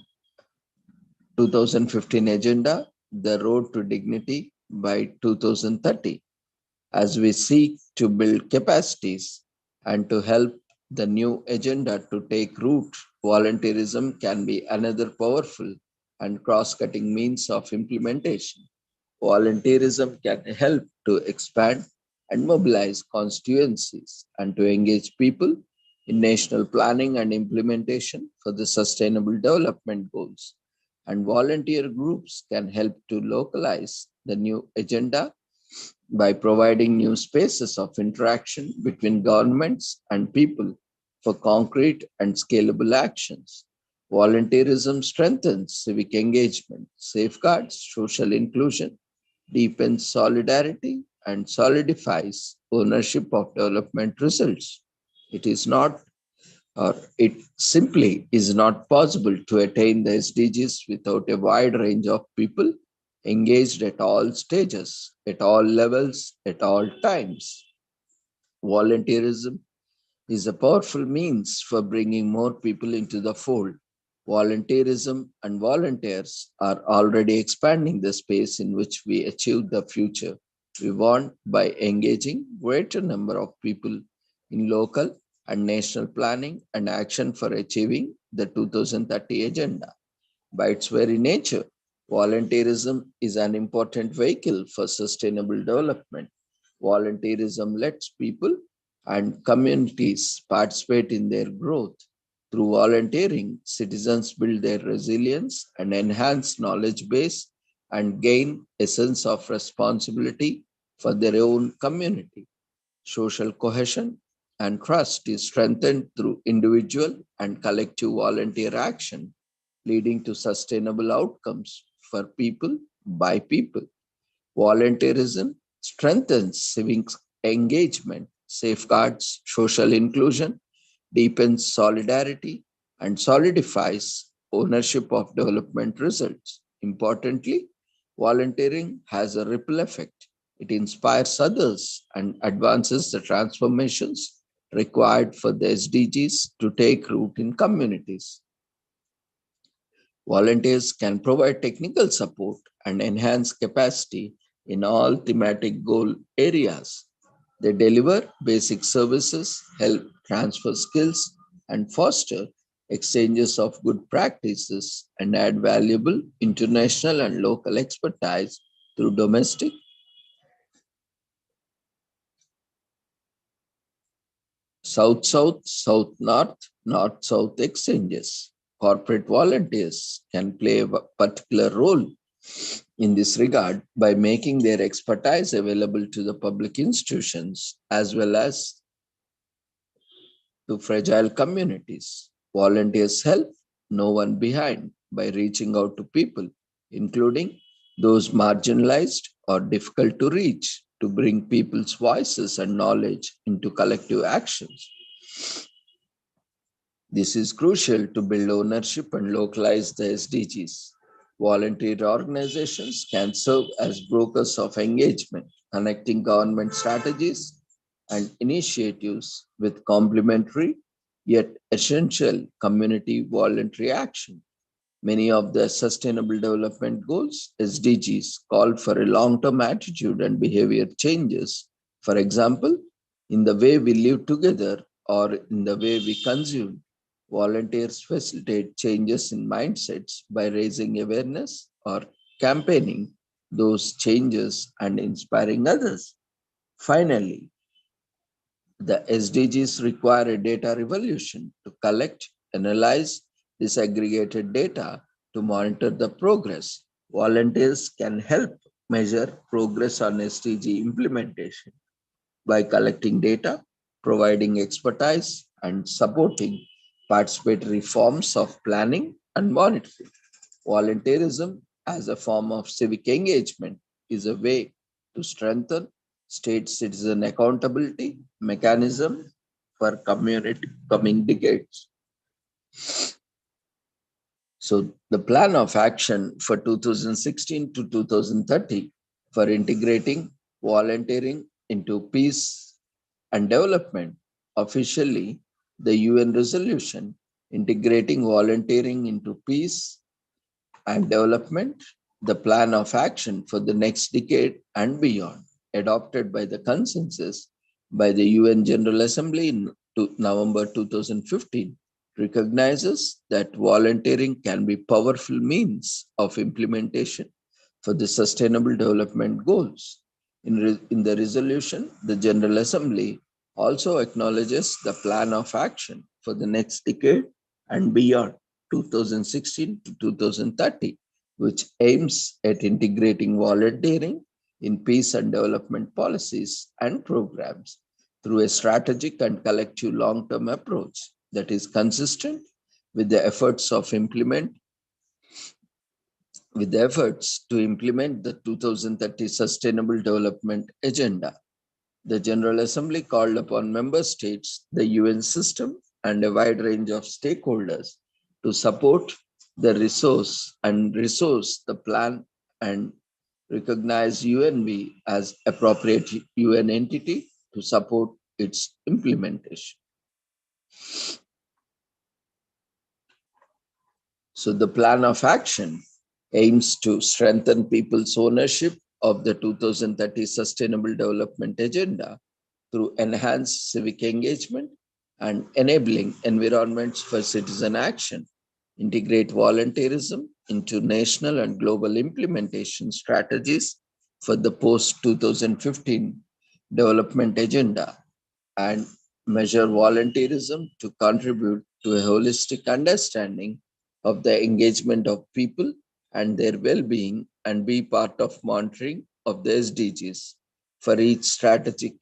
2015 Agenda, The Road to Dignity by 2030. As we seek to build capacities and to help the new agenda to take root, volunteerism can be another powerful and cross-cutting means of implementation. Volunteerism can help to expand and mobilize constituencies and to engage people in national planning and implementation for the sustainable development goals. And volunteer groups can help to localize the new agenda by providing new spaces of interaction between governments and people for concrete and scalable actions. Volunteerism strengthens civic engagement, safeguards social inclusion, deepens solidarity, and solidifies ownership of development results. It is not, or it simply is not possible to attain the SDGs without a wide range of people engaged at all stages, at all levels, at all times. Volunteerism is a powerful means for bringing more people into the fold. Volunteerism and volunteers are already expanding the space in which we achieve the future we want by engaging greater number of people in local and national planning and action for achieving the 2030 agenda. By its very nature, volunteerism is an important vehicle for sustainable development. Volunteerism lets people and communities participate in their growth. Through volunteering, citizens build their resilience and enhance knowledge base and gain a sense of responsibility for their own community. Social cohesion and trust is strengthened through individual and collective volunteer action, leading to sustainable outcomes for people by people. Volunteerism strengthens civic engagement, safeguards social inclusion, deepens solidarity, and solidifies ownership of development results. Importantly, volunteering has a ripple effect. It inspires others and advances the transformations required for the SDGs to take root in communities. Volunteers can provide technical support and enhance capacity in all thematic goal areas. They deliver basic services, help transfer skills, and foster exchanges of good practices and add valuable international and local expertise through domestic South-South, South-North, North-South exchanges. Corporate volunteers can play a particular role in this regard by making their expertise available to the public institutions as well as to fragile communities. Volunteers help no one behind by reaching out to people, including those marginalized or difficult to reach, to bring people's voices and knowledge into collective actions. This is crucial to build ownership and localize the SDGs. Volunteer organizations can serve as brokers of engagement, connecting government strategies and initiatives with complementary yet essential community voluntary action. Many of the Sustainable Development Goals, SDGs, call for a long-term attitude and behavior changes. For example, in the way we live together or in the way we consume. Volunteers facilitate changes in mindsets by raising awareness or campaigning those changes and inspiring others. Finally, the SDGs require a data revolution to collect, analyze disaggregated data to monitor the progress. Volunteers can help measure progress on SDG implementation by collecting data, providing expertise, and supporting participatory forms of planning and monitoring. Volunteerism as a form of civic engagement is a way to strengthen state citizen accountability mechanism for community coming decades. So the plan of action for 2016 to 2030 for integrating volunteering into peace and development, officially the UN resolution integrating volunteering into peace and development, the plan of action for the next decade and beyond, adopted by the consensus by the UN General Assembly in November 2015, recognizes that volunteering can be powerful means of implementation for the sustainable development goals. In the resolution, the General Assembly also acknowledges the plan of action for the next decade and beyond 2016 to 2030, which aims at integrating volunteering in peace and development policies and programs through a strategic and collective long-term approach that is consistent with the efforts to implement the 2030 Sustainable Development Agenda. The General Assembly called upon member states, the UN system, and a wide range of stakeholders to support the resource the plan and recognize UNV as appropriate UN entity to support its implementation. So the plan of action aims to strengthen people's ownership of the 2030 Sustainable Development Agenda through enhanced civic engagement and enabling environments for citizen action, integrate volunteerism into national and global implementation strategies for the post-2015 development agenda, and measure volunteerism to contribute to a holistic understanding of the engagement of people and their well-being, and be part of monitoring of the SDGs for each strategic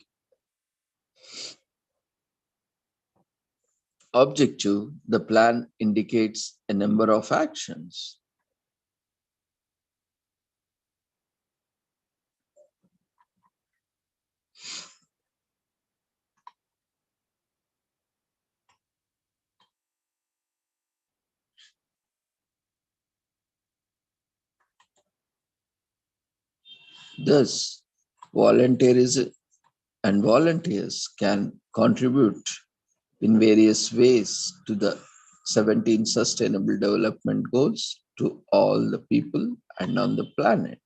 objective. The plan indicates a number of actions. Thus, volunteers can contribute in various ways to the 17 Sustainable Development Goals to all the people and on the planet.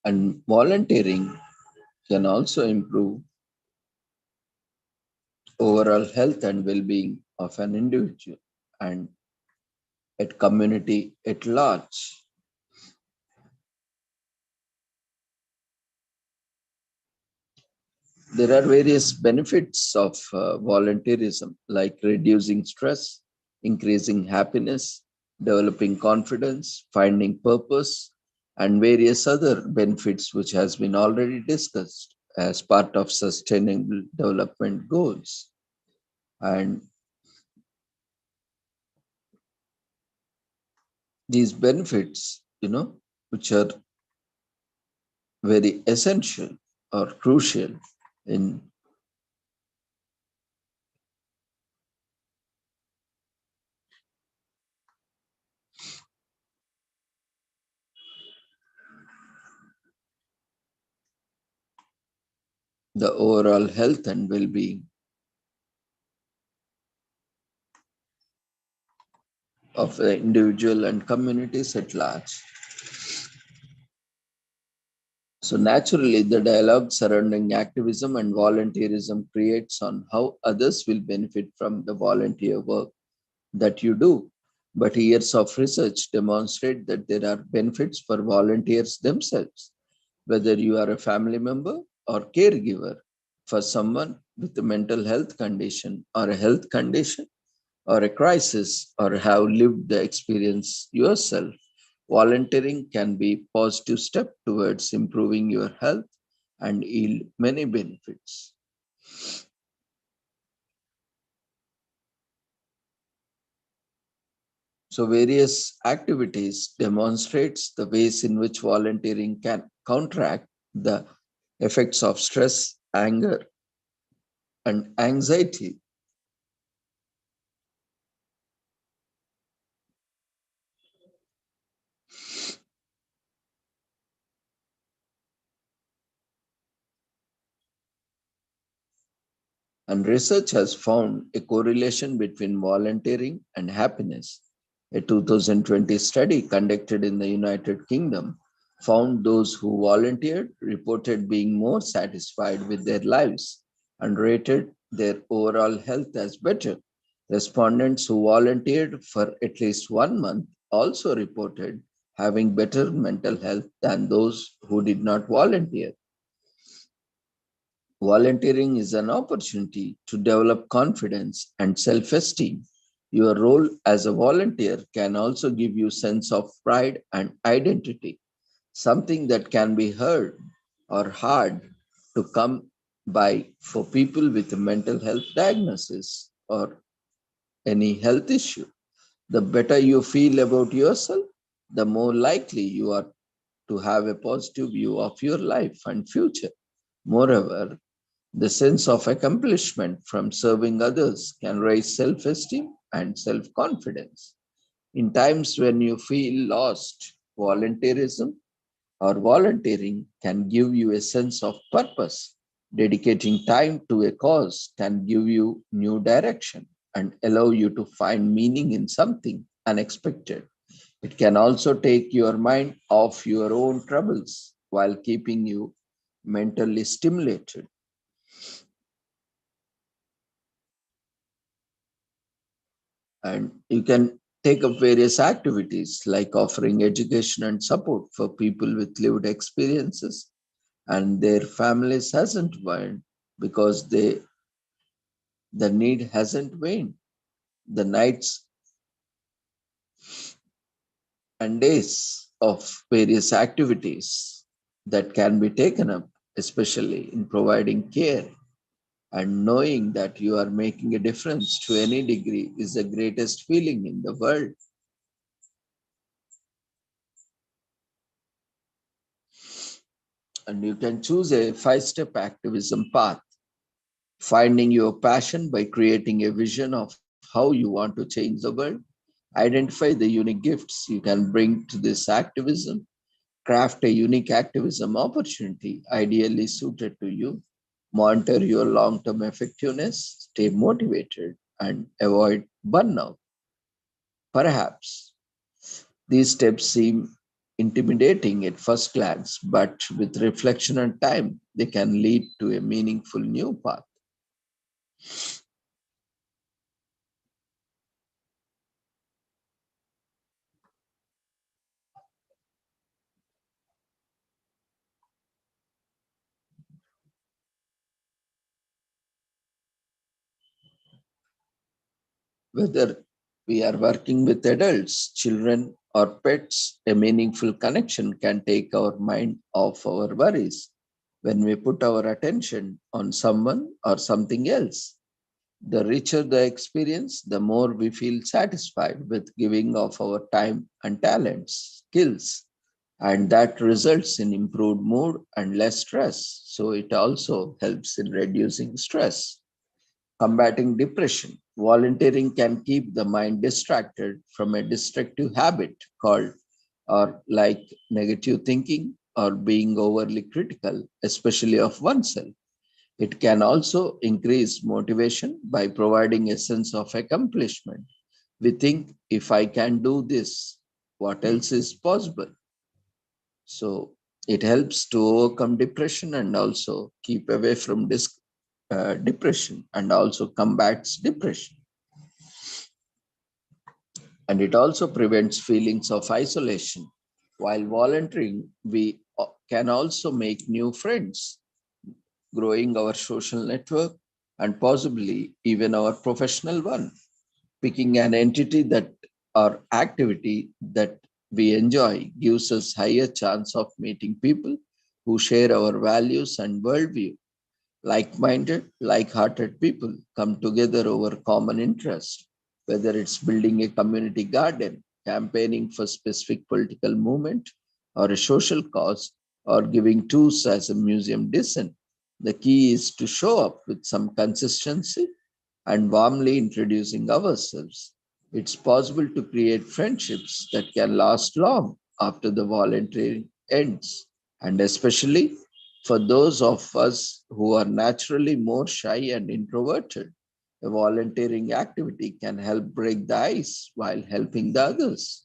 And volunteering can also improve overall health and well-being of an individual and at community at large. There are various benefits of volunteerism, like reducing stress, increasing happiness, developing confidence, finding purpose, and various other benefits which has been already discussed as part of sustainable development goals. And these benefits, which are very essential or crucial in the overall health and well-being of the individual and communities at large. So naturally, the dialogue surrounding activism and volunteerism creates on how others will benefit from the volunteer work that you do. But years of research demonstrate that there are benefits for volunteers themselves, whether you are a family member or caregiver for someone with a mental health condition or a health condition or a crisis or have lived the experience yourself. Volunteering can be a positive step towards improving your health and yield many benefits. So various activities demonstrates the ways in which volunteering can counteract the effects of stress, anger, and anxiety. And research has found a correlation between volunteering and happiness. A 2020 study conducted in the United Kingdom found those who volunteered reported being more satisfied with their lives and rated their overall health as better. Respondents who volunteered for at least 1 month also reported having better mental health than those who did not volunteer. Volunteering is an opportunity to develop confidence and self-esteem. Your role as a volunteer can also give you sense of pride and identity, something that can be hard or hard to come by for people with a mental health diagnosis or any health issue. The better you feel about yourself, the more likely you are to have a positive view of your life and future. Moreover, the sense of accomplishment from serving others can raise self esteem and self confidence. In times when you feel lost, volunteerism or volunteering can give you a sense of purpose. Dedicating time to a cause can give you new direction and allow you to find meaning in something unexpected. It can also take your mind off your own troubles while keeping you mentally stimulated. And you can take up various activities like offering education and support for people with lived experiences and their families hasn't waned because the need hasn't waned. The nights and days of various activities that can be taken up, especially in providing care and knowing that you are making a difference to any degree is the greatest feeling in the world. And you can choose a 5 step activism path, finding your passion by creating a vision of how you want to change the world, identify the unique gifts you can bring to this activism, craft a unique activism opportunity ideally suited to you, monitor your long term effectiveness, stay motivated, and avoid burnout. Perhaps these steps seem intimidating at first glance, but with reflection and time, they can lead to a meaningful new path. Whether we are working with adults, children, or pets, a meaningful connection can take our mind off our worries when we put our attention on someone or something else. The richer the experience, the more we feel satisfied with giving of our time and talents, skills, and that results in improved mood and less stress. So it also helps in reducing stress. Combating depression. Volunteering can keep the mind distracted from a destructive habit called or like negative thinking or being overly critical, especially of oneself. It can also increase motivation by providing a sense of accomplishment. We think, if I can do this, what else is possible? So it helps to overcome depression and also keep away from depression and also combats depression. And it also prevents feelings of isolation. While volunteering, we can also make new friends, growing our social network and possibly even our professional one. Picking an entity that or activity that we enjoy gives us higher chance of meeting people who share our values and worldview. Like-minded, like-hearted people come together over common interest, whether it's building a community garden, campaigning for specific political movement or a social cause, or giving tours as a museum descent. The key is to show up with some consistency and warmly introducing ourselves. It's possible to create friendships that can last long after the volunteering ends, and especially for those of us who are naturally more shy and introverted. A volunteering activity can help break the ice while helping the others.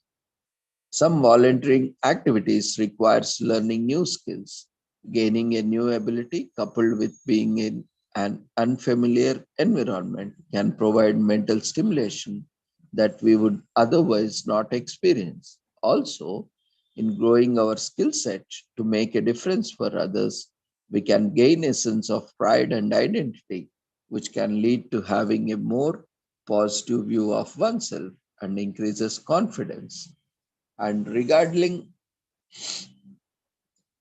Some volunteering activities requires learning new skills. Gaining a new ability coupled with being in an unfamiliar environment can provide mental stimulation that we would otherwise not experience. Also, in growing our skill set to make a difference for others, we can gain a sense of pride and identity, which can lead to having a more positive view of oneself and increases confidence. And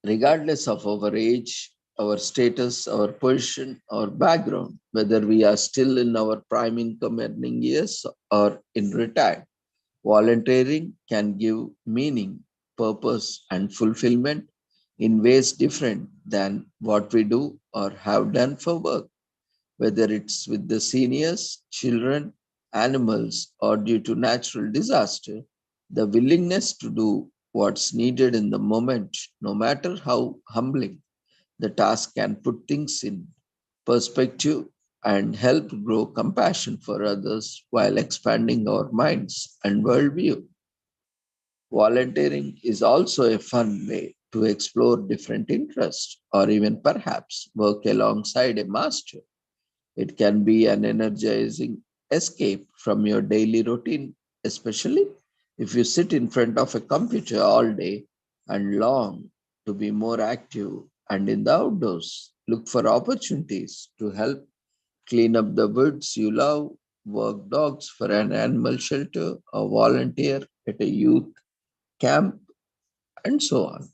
regardless of our age, our status, our position, our background, whether we are still in our prime income earning years or in retired, volunteering can give meaning, purpose, and fulfillment in ways different than what we do or have done for work, whether it's with the seniors, children, animals, or due to natural disaster. The willingness to do what's needed in the moment, no matter how humbling the task, can put things in perspective and help grow compassion for others while expanding our minds and worldview. Volunteering is also a fun way to explore different interests or even perhaps work alongside a master. It can be an energizing escape from your daily routine, especially if you sit in front of a computer all day and long to be more active and in the outdoors. Look for opportunities to help clean up the woods you love, work dogs for an animal shelter, or volunteer at a youth camp, and so on.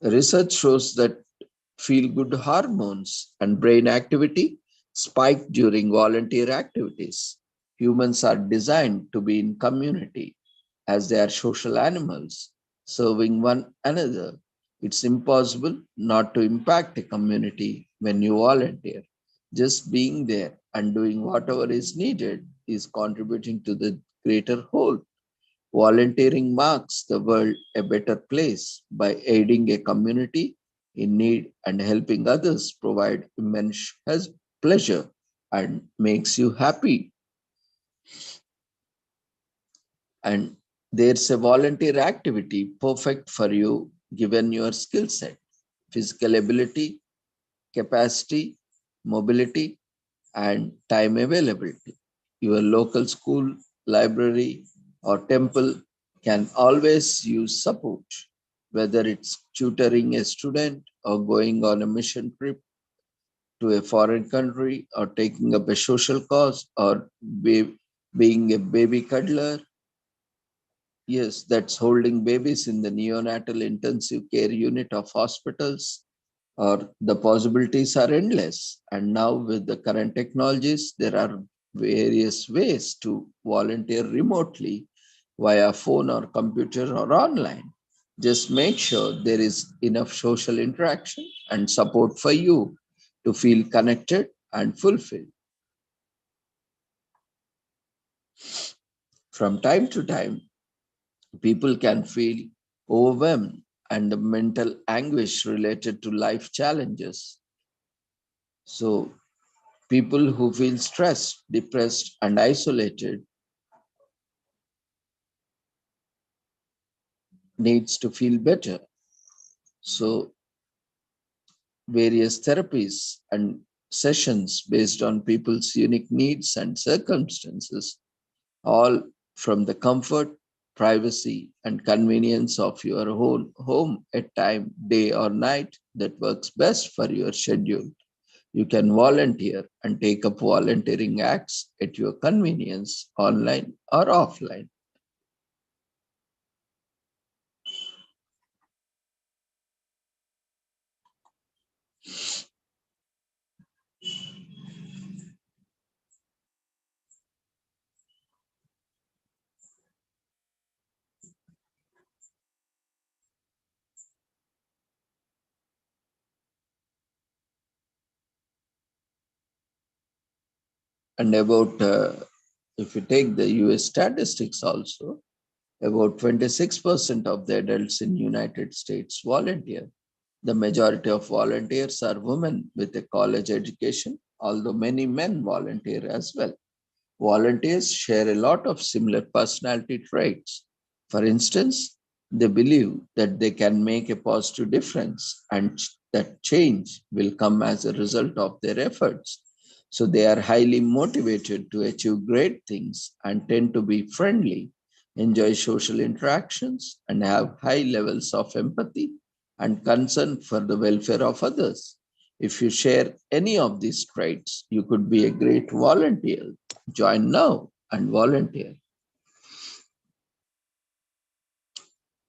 Research shows that feel good hormones and brain activity spike during volunteer activities. Humans are designed to be in community as they are social animals, serving one another. It's impossible not to impact a community when you volunteer. Just being there and doing whatever is needed is contributing to the greater whole. Volunteering marks the world a better place by aiding a community in need and helping others provide immense pleasure and makes you happy. And there's a volunteer activity perfect for you given your skill set, physical ability, capacity, mobility, and time availability. Your local school, library, or temple can always use support, whether it's tutoring a student or going on a mission trip to a foreign country or taking up a social cause or being a baby cuddler. Yes, that's holding babies in the neonatal intensive care unit of hospitals, or the possibilities are endless. And now with the current technologies, there are various ways to volunteer remotely via phone or computer or online. Just make sure there is enough social interaction and support for you to feel connected and fulfilled. From time to time, people can feel overwhelmed and the mental anguish related to life challenges. So people who feel stressed, depressed, and isolated needs to feel better. So various therapies and sessions based on people's unique needs and circumstances, all from the comfort, privacy, and convenience of your own home at time, day or night that works best for your schedule. You can volunteer and take up volunteering acts at your convenience, online or offline. And about, if you take the US statistics also, about 26% of the adults in United States volunteer. The majority of volunteers are women with a college education, although many men volunteer as well. Volunteers share a lot of similar personality traits. For instance, they believe that they can make a positive difference and that change will come as a result of their efforts. So they are highly motivated to achieve great things and tend to be friendly, enjoy social interactions, and have high levels of empathy and concern for the welfare of others. If you share any of these traits, you could be a great volunteer. Join now and volunteer.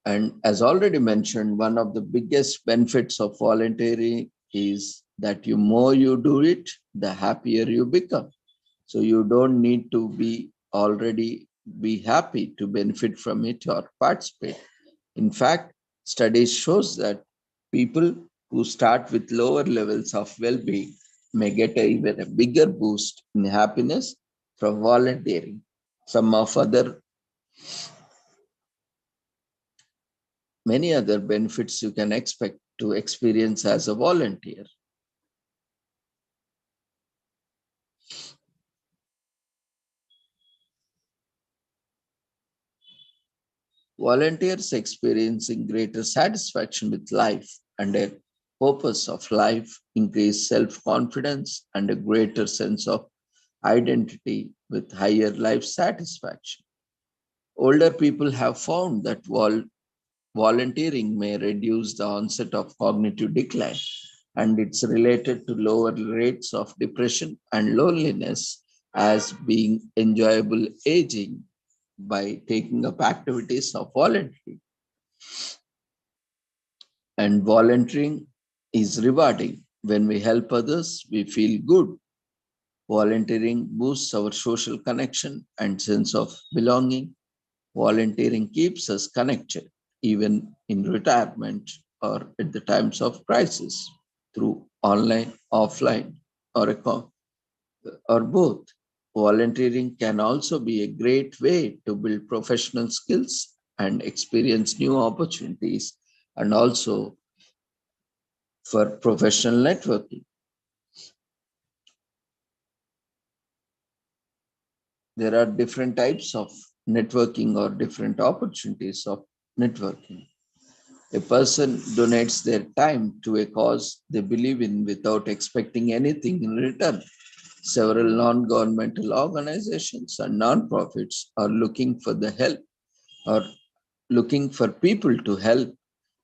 And as already mentioned, one of the biggest benefits of volunteering is that you more you do it, the happier you become. So you don't need to be already be happy to benefit from it or participate. In fact, studies shows that people who start with lower levels of well-being may get even a bigger boost in happiness from volunteering. Some of other many other benefits you can expect to experience as a volunteer. Volunteers experiencing greater satisfaction with life and a purpose of life, increased self-confidence, and a greater sense of identity with higher life satisfaction. Older people have found that volunteering may reduce the onset of cognitive decline, and it's related to lower rates of depression and loneliness as being enjoyable aging by taking up activities of volunteering. And volunteering is rewarding. When we help others, we feel good. Volunteering boosts our social connection and sense of belonging. Volunteering keeps us connected, even in retirement or at the times of crisis, through online, offline, or, or both. Volunteering can also be a great way to build professional skills and experience new opportunities, and also for professional networking. There are different types of networking or different opportunities of networking. A person donates their time to a cause they believe in without expecting anything in return. Several non-governmental organizations and non-profits are looking for the help or looking for people to help.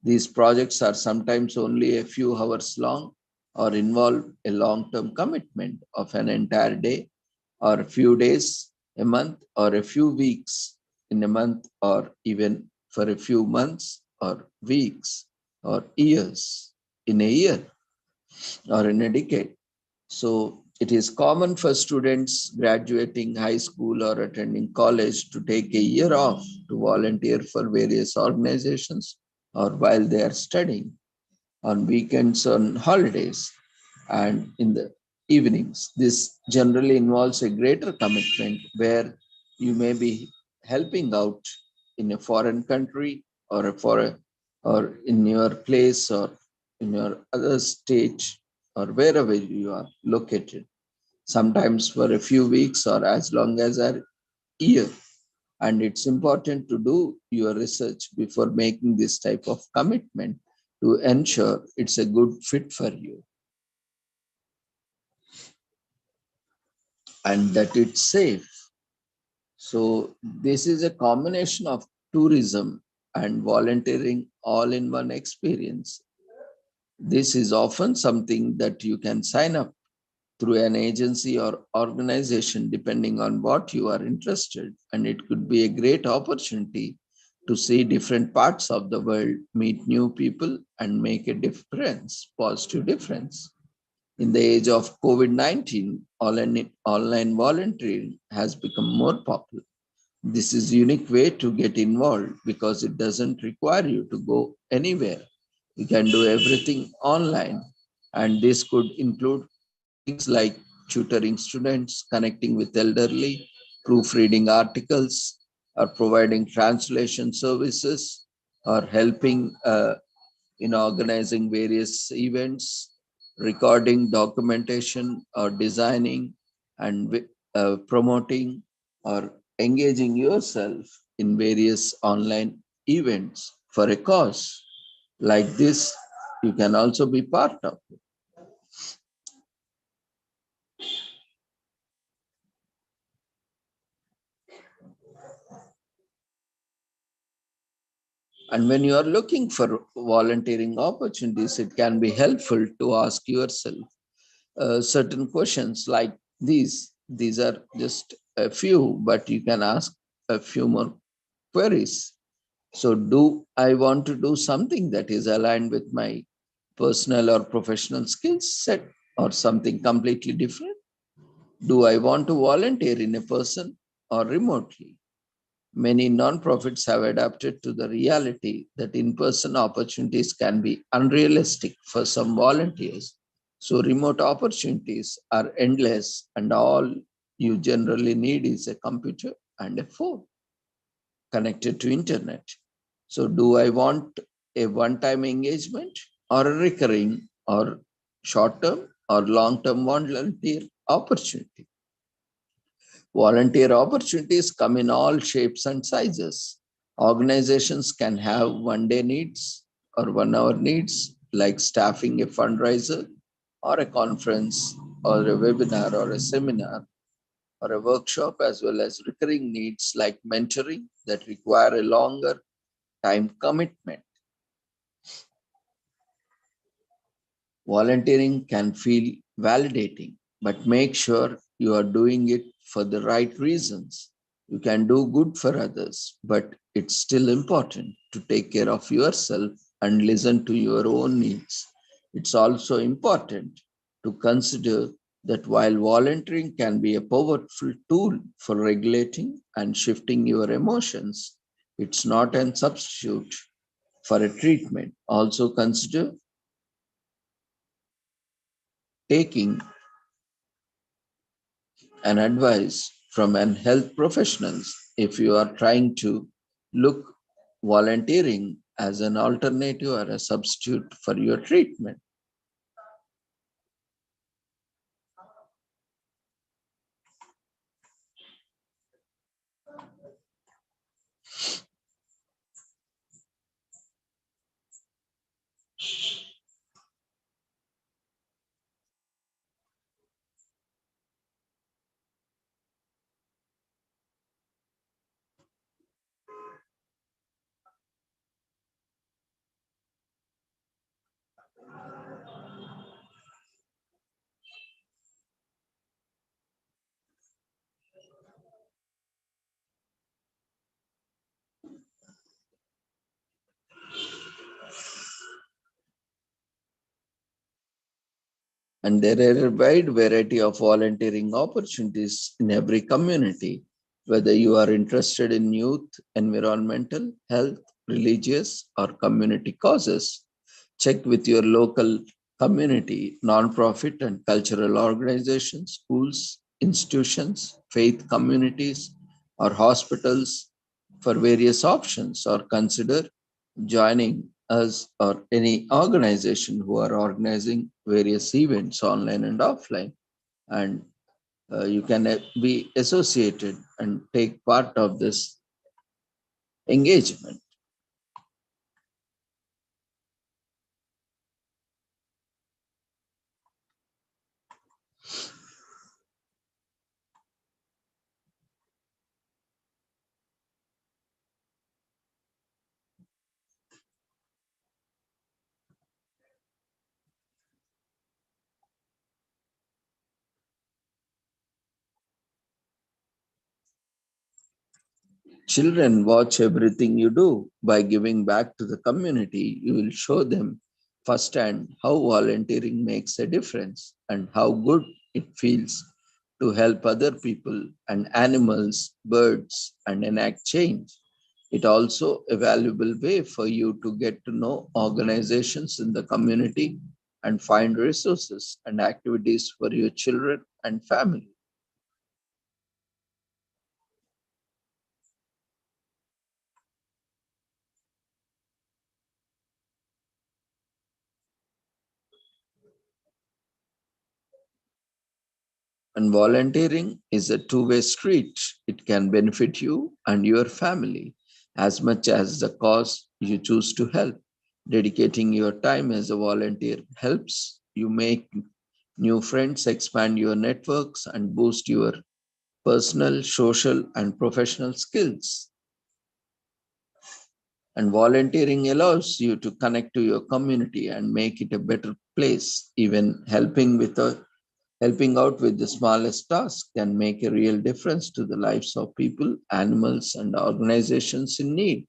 These projects are sometimes only a few hours long or involve a long-term commitment of an entire day or a few days, a month, or a few weeks in a month, or even for a few months or weeks or years in a year or in a decade. So it is common for students graduating high school or attending college to take a year off to volunteer for various organizations or while they are studying, on weekends, on holidays, and in the evenings. This generally involves a greater commitment where you may be helping out in a foreign country or or in your place or in your other state or wherever you are located, sometimes for a few weeks or as long as a year. And it's important to do your research before making this type of commitment to ensure it's a good fit for you and that it's safe. So this is a combination of tourism and volunteering all in one experience. This is often something that you can sign up through an agency or organization depending on what you are interested, and it could be a great opportunity to see different parts of the world, meet new people, and make a difference, positive difference. In the age of COVID-19, online volunteering has become more popular. This is a unique way to get involved because it doesn't require you to go anywhere. You can do everything online, and this could include things like tutoring students, connecting with elderly, proofreading articles, or providing translation services, or helping in organizing various events, recording documentation, or designing and promoting or engaging yourself in various online events for a cause like this. You can also be part of. And when you are looking for volunteering opportunities, it can be helpful to ask yourself certain questions like these. These are just a few, but you can ask a few more queries. So, do I want to do something that is aligned with my personal or professional skills set, or something completely different? Do I want to volunteer in a person or remotely? Many nonprofits have adapted to the reality that in-person opportunities can be unrealistic for some volunteers. So remote opportunities are endless, and all you generally need is a computer and a phone connected to internet. So do I want a one-time engagement or a recurring or short-term or long-term volunteer opportunity? Volunteer opportunities come in all shapes and sizes. Organizations can have one-day needs or one-hour needs, like staffing a fundraiser or a conference or a webinar or a seminar or a workshop, as well as recurring needs like mentoring that require a longer time commitment. Volunteering can feel validating, but make sure you are doing it for the right reasons. You can do good for others, but it's still important to take care of yourself and listen to your own needs. It's also important to consider that while volunteering can be a powerful tool for regulating and shifting your emotions, it's not a substitute for a treatment. Also consider taking an advice from an health professionals if you are trying to look volunteering as an alternative or a substitute for your treatment. And there are a wide variety of volunteering opportunities in every community, whether you are interested in youth, environmental, health, religious, or community causes. Check with your local community, nonprofit and cultural organizations, schools, institutions, faith communities, or hospitals for various options, or consider joining us or any organization who are organizing various events online and offline, and you can be associated and take part of this engagement. Children watch everything you do. By giving back to the community, you will show them firsthand how volunteering makes a difference and how good it feels to help other people and animals, birds, and enact change. It also a valuable way for you to get to know organizations in the community and find resources and activities for your children and family. And volunteering is a two-way street. It can benefit you and your family as much as the cause you choose to help. Dedicating your time as a volunteer helps you make new friends, expand your networks, and boost your personal, social, and professional skills. And volunteering allows you to connect to your community and make it a better place. Even helping out with the smallest task can make a real difference to the lives of people, animals, and organizations in need.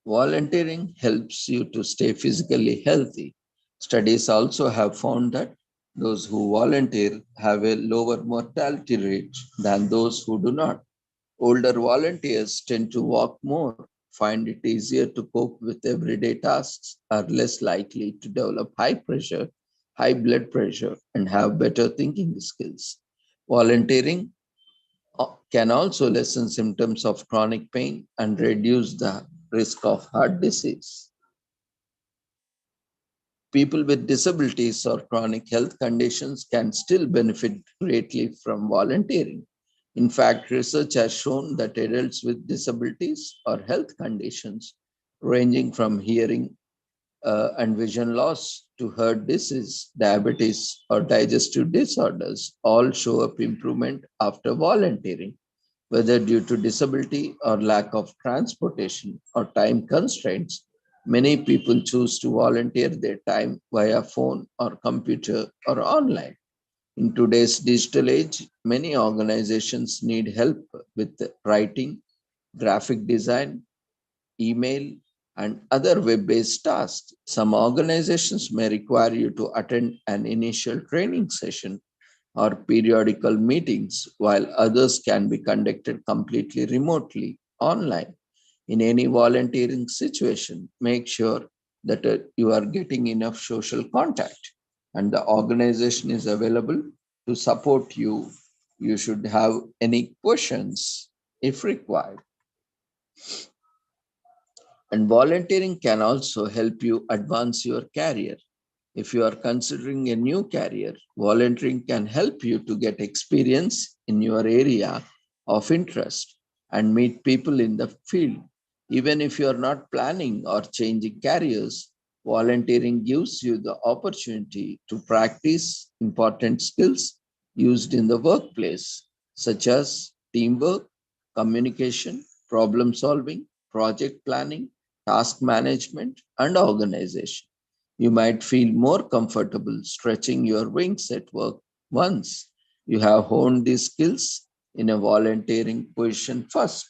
Volunteering helps you to stay physically healthy. Studies also have found that those who volunteer have a lower mortality rate than those who do not. Older volunteers tend to walk more, find it easier to cope with everyday tasks, are less likely to develop high pressure, high blood pressure, and have better thinking skills. Volunteering can also lessen symptoms of chronic pain and reduce the risk of heart disease. People with disabilities or chronic health conditions can still benefit greatly from volunteering. In fact, research has shown that adults with disabilities or health conditions ranging from hearing and vision loss to heart disease, diabetes, or digestive disorders all show up improvement after volunteering, whether due to disability or lack of transportation or time constraints. Many people choose to volunteer their time via phone or computer or online. In today's digital age, many organizations need help with writing, graphic design, email, and other web-based tasks. Some organizations may require you to attend an initial training session or periodical meetings, while others can be conducted completely remotely online. In any volunteering situation, make sure that you are getting enough social contact and the organization is available to support you. You should have any questions if required. And volunteering can also help you advance your career. If you are considering a new career, volunteering can help you to get experience in your area of interest and meet people in the field. Even if you are not planning or changing careers, volunteering gives you the opportunity to practice important skills used in the workplace, such as teamwork, communication, problem solving, project planning, task management, and organization. You might feel more comfortable stretching your wings at work once you have honed these skills in a volunteering position first.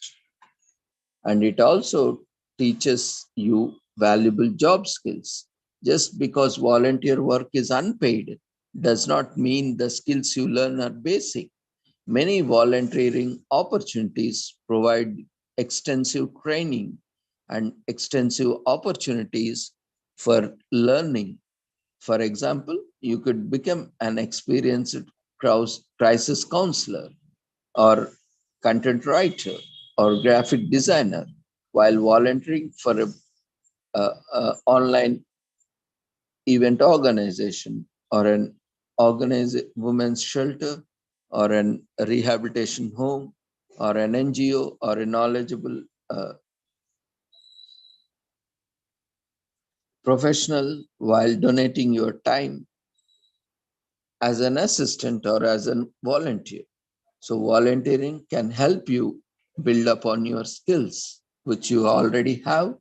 And it also teaches you valuable job skills. Just because volunteer work is unpaid does not mean the skills you learn are basic. Many volunteering opportunities provide extensive training and extensive opportunities for learning. For example, you could become an experienced crisis counselor or content writer or graphic designer while volunteering for a online event organization or an women's shelter or an rehabilitation home or an NGO or a knowledgeable professional while donating your time as an assistant or as a volunteer. So volunteering can help you build upon your skills, which you already have,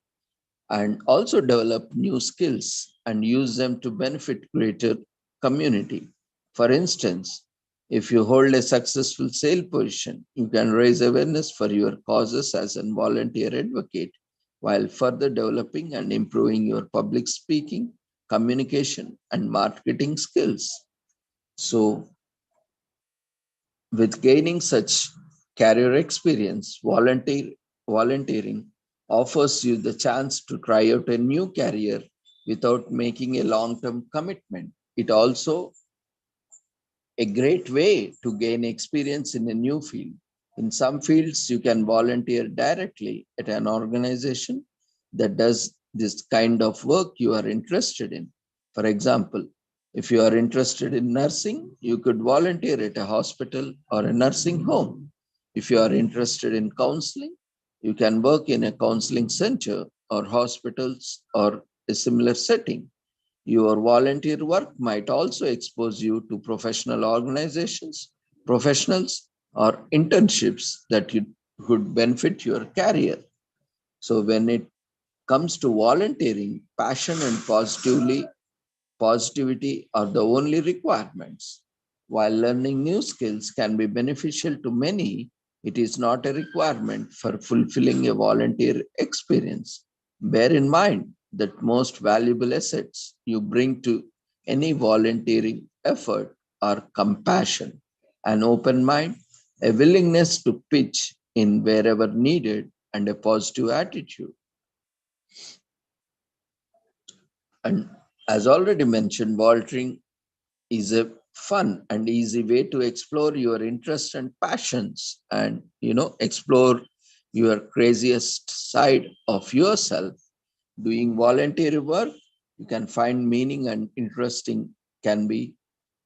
and also develop new skills and use them to benefit greater community. For instance, if you hold a successful sale position, you can raise awareness for your causes as a volunteer advocate while further developing and improving your public speaking, communication, and marketing skills. So, with gaining such career experience, volunteering offers you the chance to try out a new career without making a long-term commitment. It also a great way to gain experience in a new field. In some fields, you can volunteer directly at an organization that does this kind of work you are interested in. For example, if you are interested in nursing, you could volunteer at a hospital or a nursing home. If you are interested in counseling, you can work in a counseling center or hospitals or a similar setting. Your volunteer work might also expose you to professional organizations, professionals, or internships that you could benefit your career. So when it comes to volunteering, passion and positivity are the only requirements. While learning new skills can be beneficial to many, it is not a requirement for fulfilling a volunteer experience. Bear in mind that most valuable assets you bring to any volunteering effort are compassion, an open mind, a willingness to pitch in wherever needed, and a positive attitude. And as already mentioned, volunteering is a fun and easy way to explore your interests and passions and explore your craziest side of yourself. Doing voluntary work, you can find meaning and interesting, can be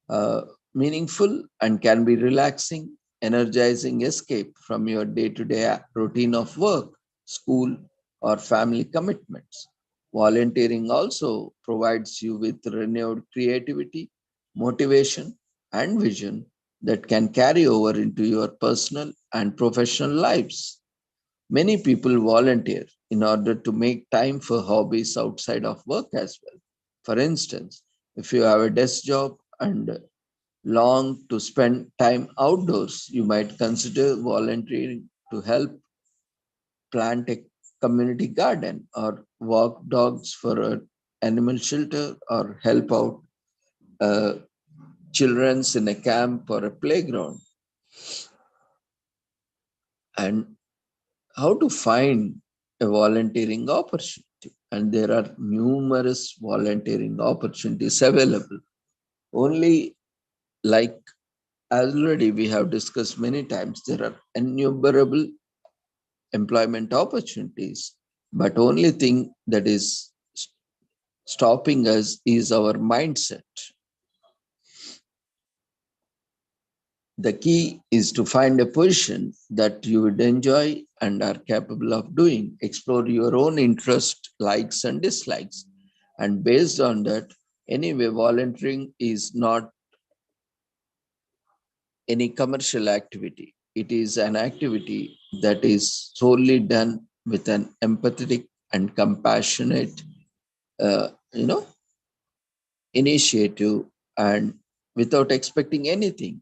uh, meaningful and can be relaxing, energizing escape from your day-to-day routine of work, school, or family commitments. Volunteering also provides you with renewed creativity, motivation, and vision that can carry over into your personal and professional lives. Many people volunteer in order to make time for hobbies outside of work as well. For instance, if you have a desk job and long to spend time outdoors, you might consider volunteering to help plant a community garden or walk dogs for an animal shelter or help out uh, children's in a camp or a playground. And how to find a volunteering opportunity. And there are numerous volunteering opportunities available. Only, like already we have discussed many times, there are innumerable employment opportunities, but only thing that is stopping us is our mindset. The key is to find a position that you would enjoy and are capable of doing. Explore your own interest, likes, and dislikes. And based on that, anyway, volunteering is not any commercial activity. It is an activity that is solely done with an empathetic and compassionate, uh, you know, initiative and without expecting anything.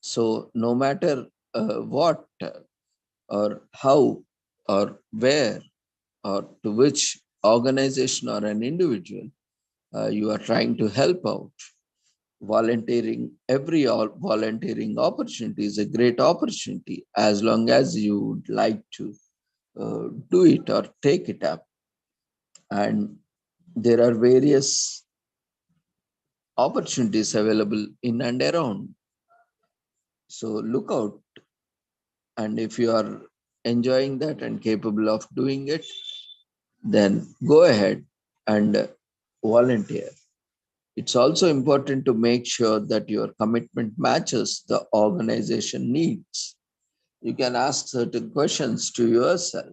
So no matter what or how or where or to which organization or an individual you are trying to help out, volunteering, volunteering opportunity is a great opportunity as long as you would like to do it or take it up. And there are various opportunities available in and around. So look out. And if you are enjoying that and capable of doing it, then go ahead and volunteer. It's also important to make sure that your commitment matches the organization needs. You can ask certain questions to yourself.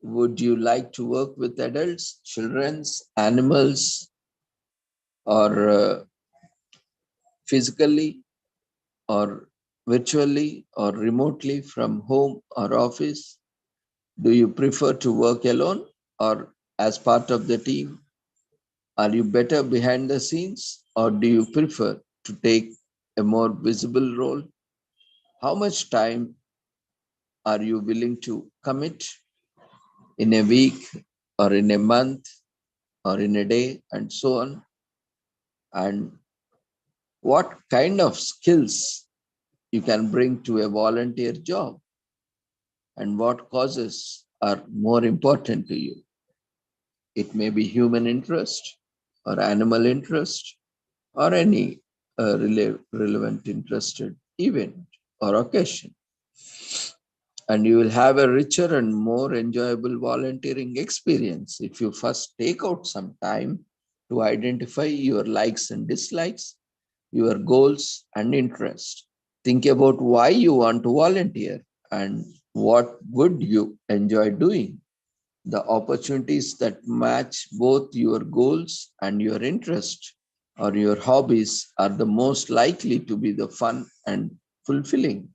Would you like to work with adults, children's, animals, or physically, or virtually, or remotely from home or office? Do you prefer to work alone or as part of the team? Are you better behind the scenes or do you prefer to take a more visible role? How much time are you willing to commit in a week or in a month or in a day and so on? And what kind of skills you can bring to a volunteer job? And what causes are more important to you? It may be human interest or animal interest or any relevant interested event or occasion. And you will have a richer and more enjoyable volunteering experience if you first take out some time to identify your likes and dislikes, your goals and interests. Think about why you want to volunteer and what would you enjoy doing. The opportunities that match both your goals and your interest or your hobbies are the most likely to be the fun and fulfilling.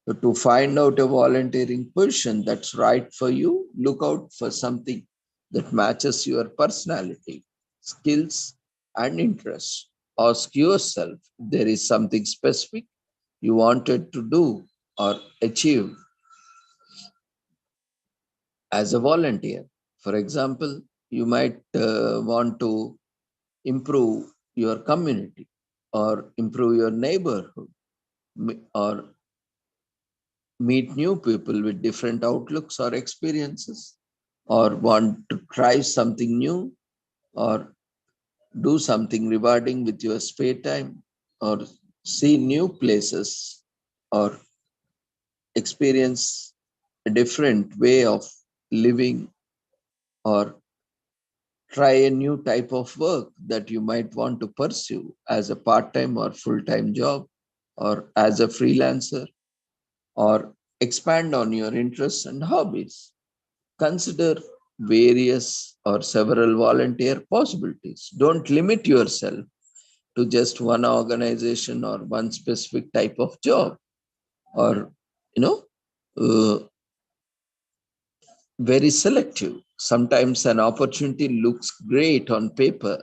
So to find out a volunteering position that's right for you, look out for something that matches your personality, skills, and interests. Ask yourself if there is something specific you wanted to do or achieve as a volunteer. For example, you might want to improve your community or improve your neighborhood or meet new people with different outlooks or experiences or want to try something new or do something rewarding with your spare time or see new places or experience a different way of living or try a new type of work that you might want to pursue as a part-time or full-time job or as a freelancer or expand on your interests and hobbies. Consider various or several volunteer possibilities. Don't limit yourself to just one organization or one specific type of job or, you know, very selective. Sometimes an opportunity looks great on paper,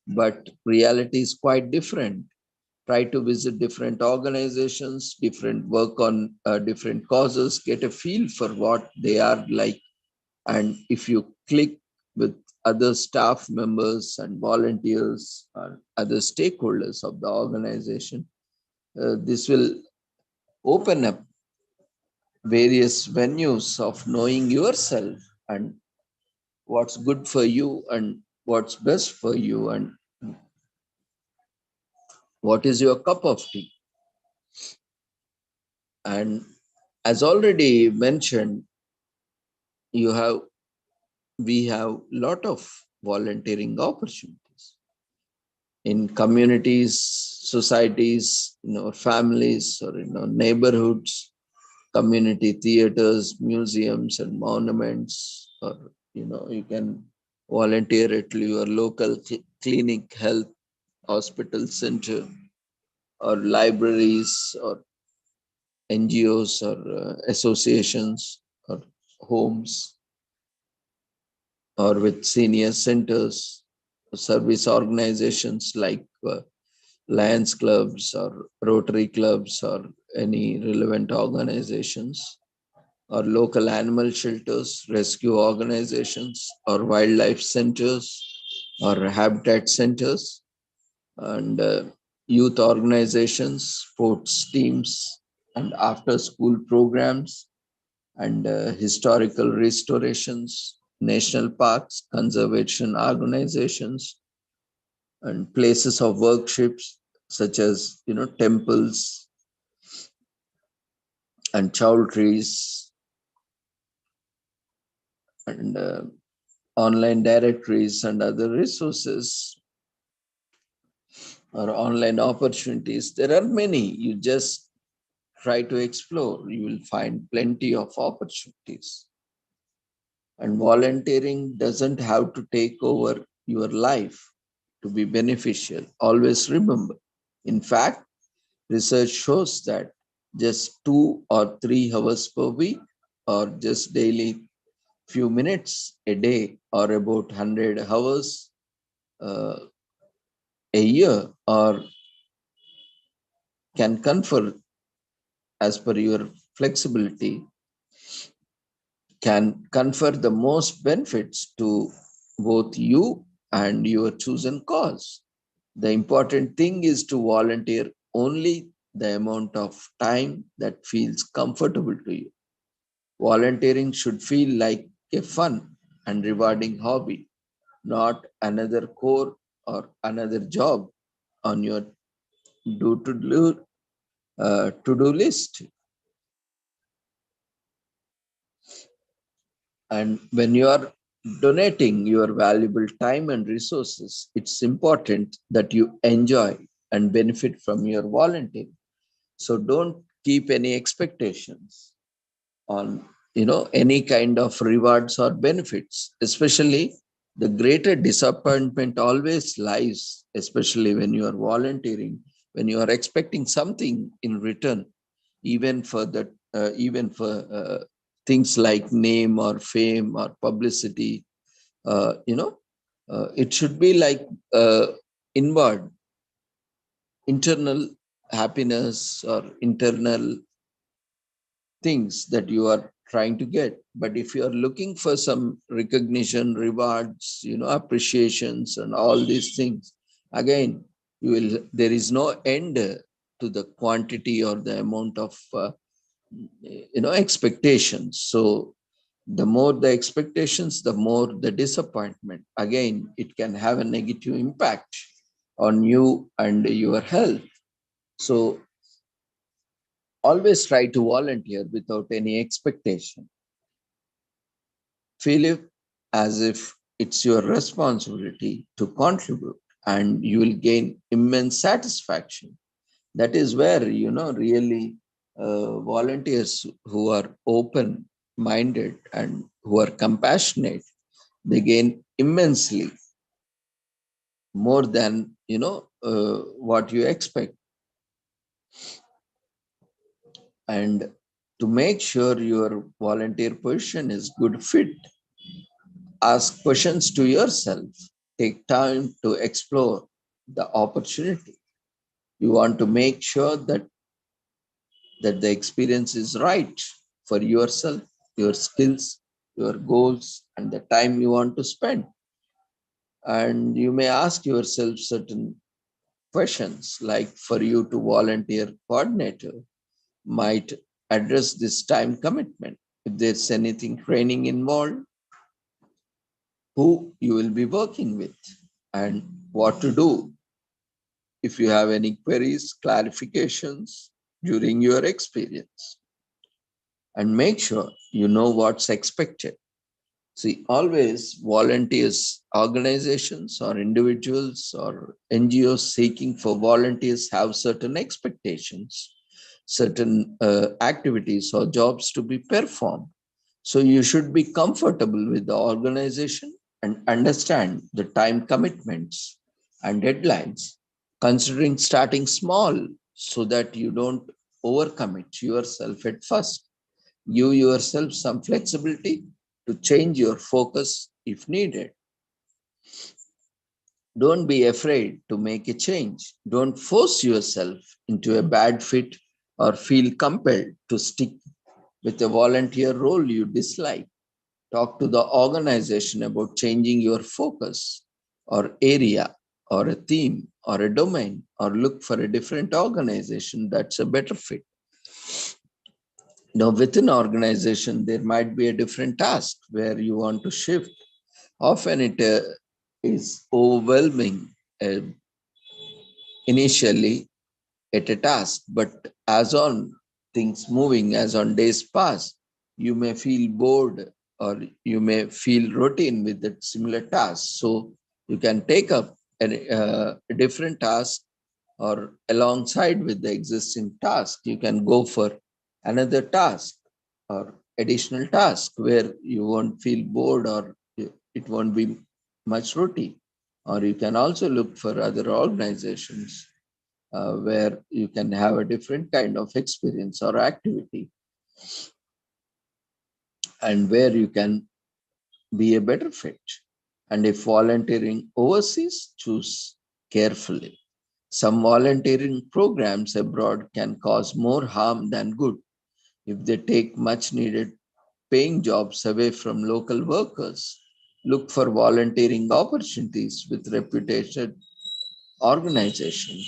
but reality is quite different. Try to visit different organizations, different work on different causes, get a feel for what they are like. And if you click with other staff members and volunteers or other stakeholders of the organization, this will open up various venues of knowing yourself and what's good for you and what's best for you and what is your cup of tea. And as already mentioned, we have lot of volunteering opportunities in communities, societies, families, or neighborhoods, community theaters, museums, and monuments. Or you can volunteer at your local clinic, health, hospital center, or libraries, or NGOs, or associations, or homes, or with senior centers, service organizations like Lions clubs or Rotary clubs or any relevant organizations, or local animal shelters, rescue organizations, or wildlife centers, or habitat centers, and youth organizations, sports teams, and after school programs, and historical restorations, national parks, conservation organizations, and places of worships such as temples and chowdhuries and online directories and other resources or online opportunities. There are many. You just try to explore. You will find plenty of opportunities. And volunteering doesn't have to take over your life to be beneficial. Always remember. In fact, research shows that just 2 or 3 hours per week or just daily few minutes a day or about 100 hours uh, a year or can confer as per your flexibility can confer the most benefits to both you and your chosen cause. The important thing is to volunteer only the amount of time that feels comfortable to you. Volunteering should feel like a fun and rewarding hobby, not another chore or another job on your to-do list. And when you are donating your valuable time and resources, it's important that you enjoy and benefit from your volunteering. So don't keep any expectations on any kind of rewards or benefits. Especially the greater disappointment always lies, especially when you are volunteering, when you are expecting something in return, even for things like name or fame or publicity. It should be like inward internal happiness or internal things that you are trying to get. But if you are looking for some recognition, rewards, appreciations and all these things, again, there is no end to the quantity or the amount of expectations. So the more the expectations, the more the disappointment. Again, it can have a negative impact on you and your health. So always try to volunteer without any expectation. Feel it as if it's your responsibility to contribute, and you will gain immense satisfaction. That is where, really volunteers who are open minded and who are compassionate, they gain immensely more than, what you expect. And to make sure your volunteer position is good fit, ask questions to yourself. Take time to explore the opportunity. You want to make sure that the experience is right for yourself, your skills, your goals, and the time you want to spend. And you may ask yourself certain questions, like for you to volunteer coordinator might address this time commitment. If there's anything training involved, who you will be working with and what to do if you have any queries, clarifications during your experience. And make sure you know what's expected. See, always volunteers, organizations or individuals or NGOs seeking for volunteers have certain expectations, certain activities or jobs to be performed. So you should be comfortable with the organization and understand the time commitments and deadlines, considering starting small so that you don't overcommit yourself at first. Give yourself some flexibility to change your focus if needed. Don't be afraid to make a change. Don't force yourself into a bad fit or feel compelled to stick with a volunteer role you dislike. Talk to the organization about changing your focus or area or a theme or a domain, or look for a different organization that's a better fit. Now, within organization, there might be a different task where you want to shift. Often it is overwhelming initially at a task, but as on things moving, as on days pass, you may feel bored or you may feel routine with that similar task. So you can take up a different task, or alongside with the existing task, you can go for another task or additional task where you won't feel bored or it won't be much routine. Or you can also look for other organizations where you can have a different kind of experience or activity, and where you can be a better fit. And if volunteering overseas, choose carefully. Some volunteering programs abroad can cause more harm than good if they take much needed paying jobs away from local workers. Look for volunteering opportunities with reputed organizations.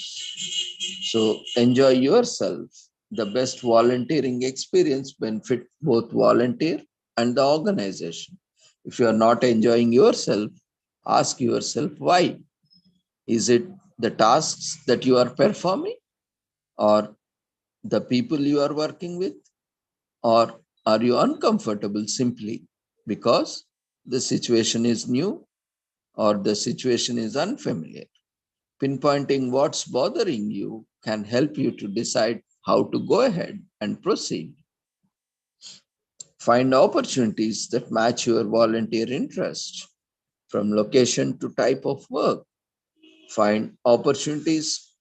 So enjoy yourself. The best volunteering experience benefit both volunteer and the organization. If you are not enjoying yourself, ask yourself why. Is it the tasks that you are performing, or the people you are working with, or are you uncomfortable simply because the situation is new or the situation is unfamiliar? Pinpointing what's bothering you can help you to decide how to go ahead and proceed. Find opportunities that match your volunteer interest, from location to type of work. Find opportunities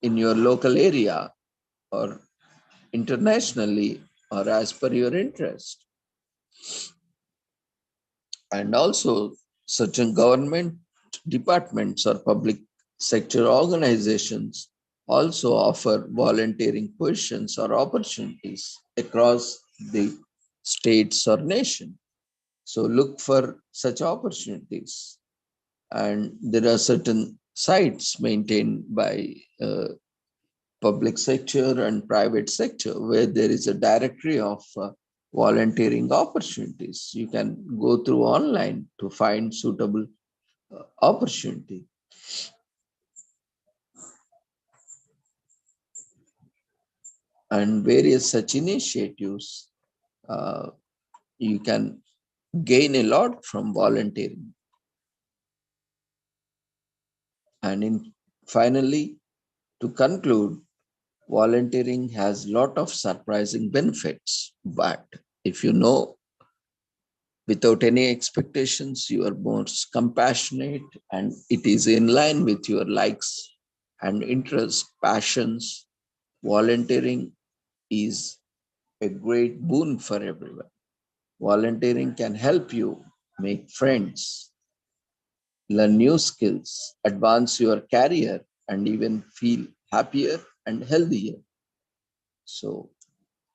in your local area or internationally or as per your interest. And also, certain government departments or public sector organizations also offer volunteering positions or opportunities across the states or nation. So look for such opportunities. And there are certain sites maintained by public sector and private sector where there is a directory of volunteering opportunities. You can go through online to find suitable opportunity. And various such initiatives, you can gain a lot from volunteering. And finally, to conclude, volunteering has a lot of surprising benefits, but if you know without any expectations, you are more compassionate, and it is in line with your likes and interests, passions. Volunteering is a great boon for everyone. Volunteering can help you make friends, learn new skills, advance your career, and even feel happier and healthier. So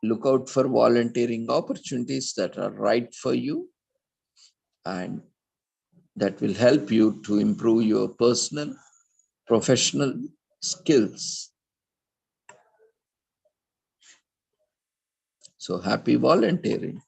look out for volunteering opportunities that are right for you and that will help you to improve your personal, professional skills. So happy volunteering.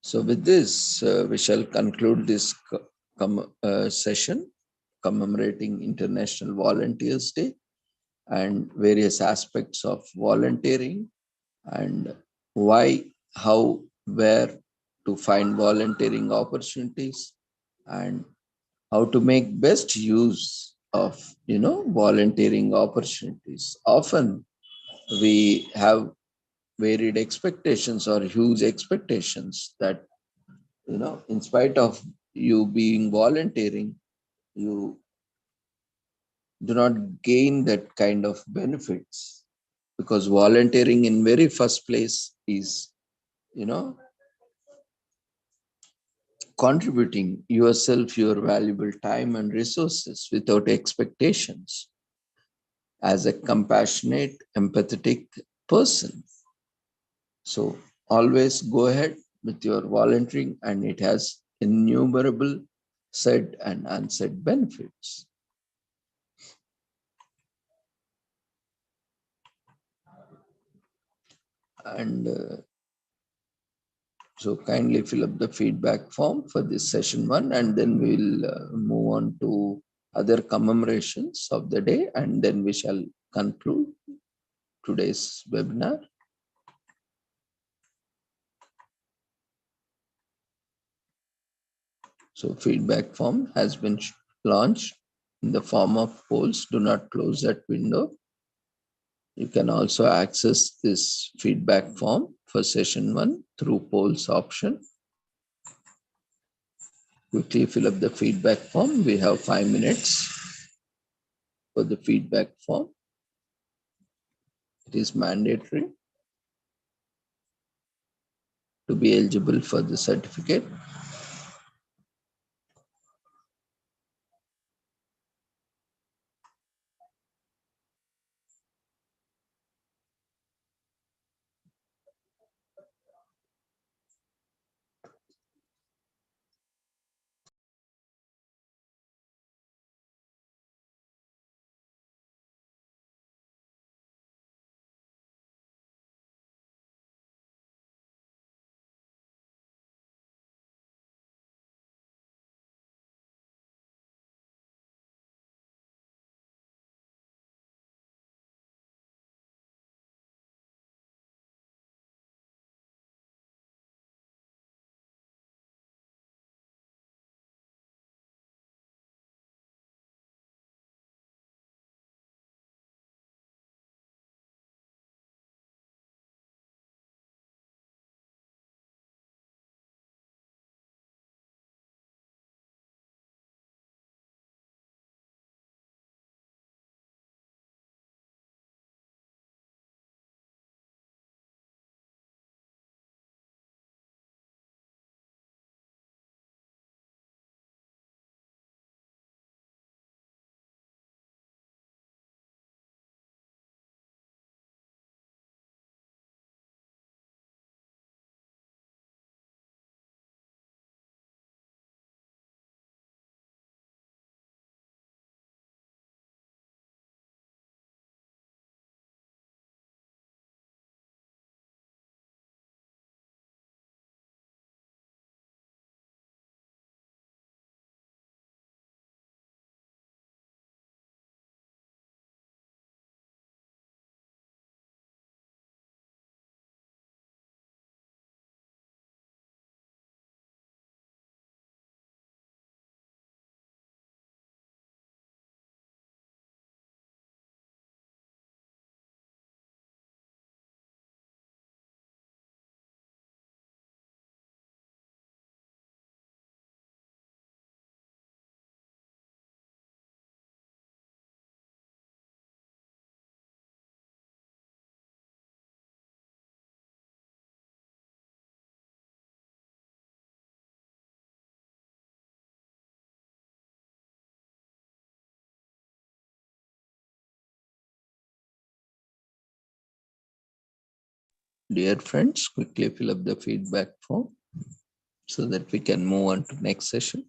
So with this, we shall conclude this session commemorating International Volunteers Day and various aspects of volunteering and why, how, where to find volunteering opportunities and how to make best use of volunteering opportunities. Often we have varied expectations or huge expectations that in spite of you being volunteering, you do not gain that kind of benefits, because volunteering in very first place is contributing yourself, your valuable time and resources without expectations. as a compassionate, empathetic person. So always go ahead with your volunteering, and it has innumerable said and unsaid benefits. And so kindly fill up the feedback form for this session 1, and then we'll move on to other commemorations of the day, and then we shall conclude today's webinar. So feedback form has been launched in the form of polls. Do not close that window. You can also access this feedback form for session 1 through polls option. Quickly fill up the feedback form. We have 5 minutes for the feedback form. It is mandatory to be eligible for the certificate. Dear friends, quickly fill up the feedback form so that we can move on to next session.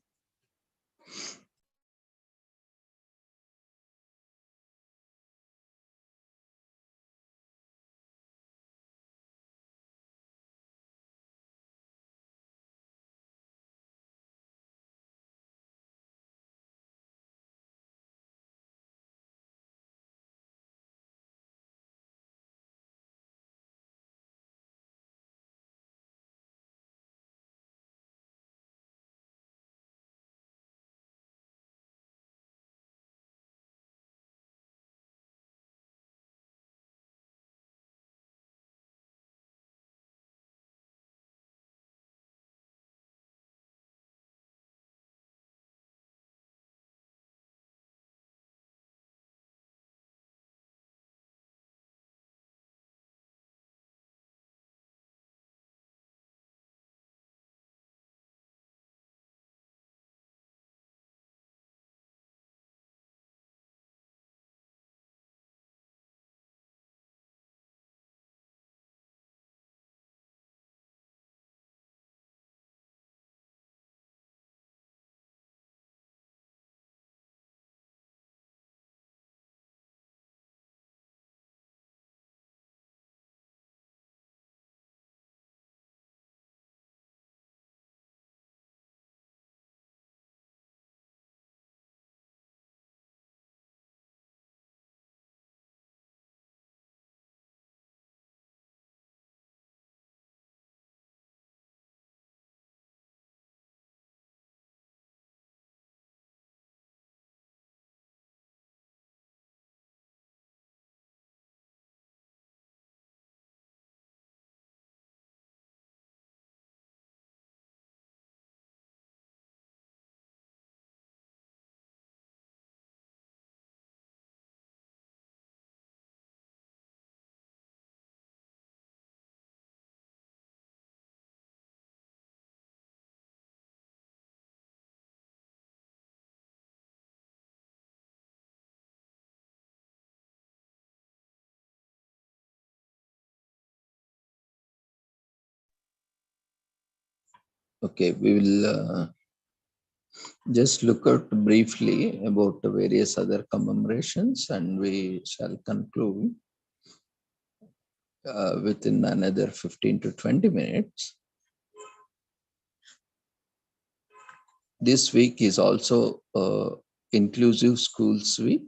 Okay, we will just look at briefly about the various other commemorations, and we shall conclude within another 15 to 20 minutes. This week is also Inclusive Schools Week.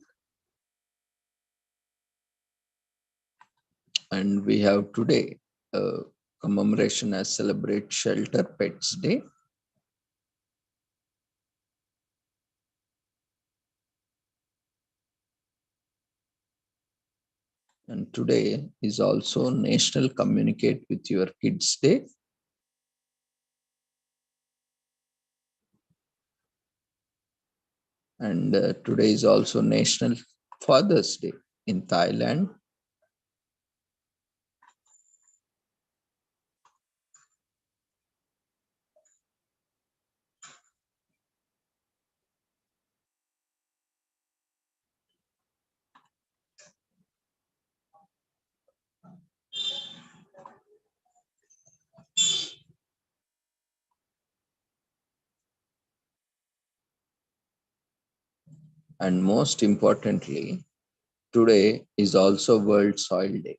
And we have today a commemoration as Celebrate Shelter Pets Day. And today is also National Communicate with Your Kids Day. And today is also National Father's Day in Thailand. And most importantly, today is also World Soil Day.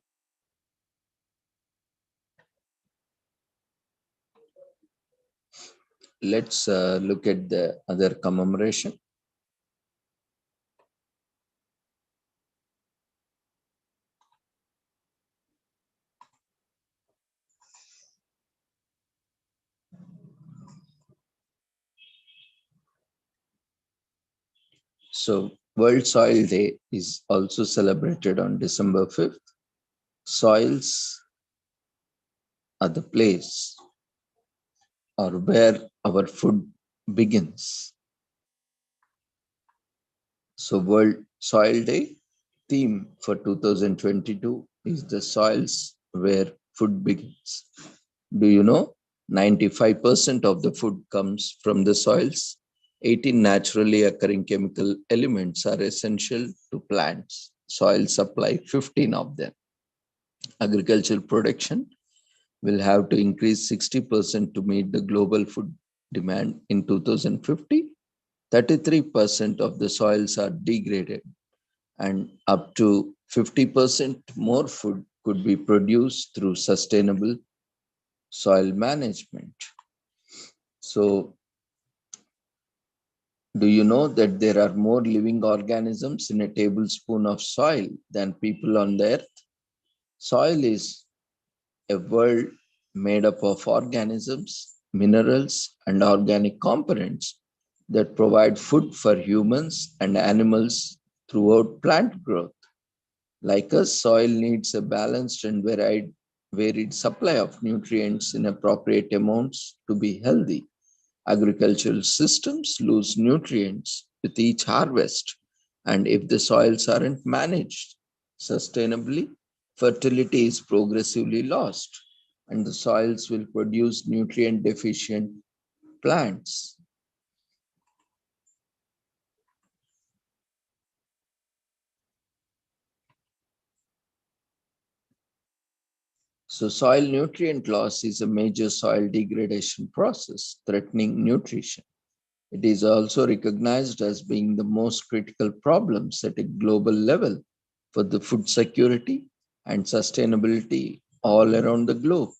Let's look at the other commemoration. So World Soil Day is also celebrated on December 5th. Soils are the place or where our food begins. So World Soil Day theme for 2022 is the soils where food begins. Do you know 95% of the food comes from the soils? 18 naturally occurring chemical elements are essential to plants. Soil supply 15 of them. Agricultural production will have to increase 60% to meet the global food demand in 2050. 33% of the soils are degraded, and up to 50% more food could be produced through sustainable soil management. So, do you know that there are more living organisms in a tablespoon of soil than people on the earth? Soil is a world made up of organisms, minerals, and organic components that provide food for humans and animals throughout plant growth. Like us, soil needs a balanced and varied supply of nutrients in appropriate amounts to be healthy. Agricultural systems lose nutrients with each harvest, and if the soils aren't managed sustainably, fertility is progressively lost, and the soils will produce nutrient deficient plants. So soil nutrient loss is a major soil degradation process threatening nutrition. It is also recognized as being the most critical problems at a global level for the food security and sustainability all around the globe.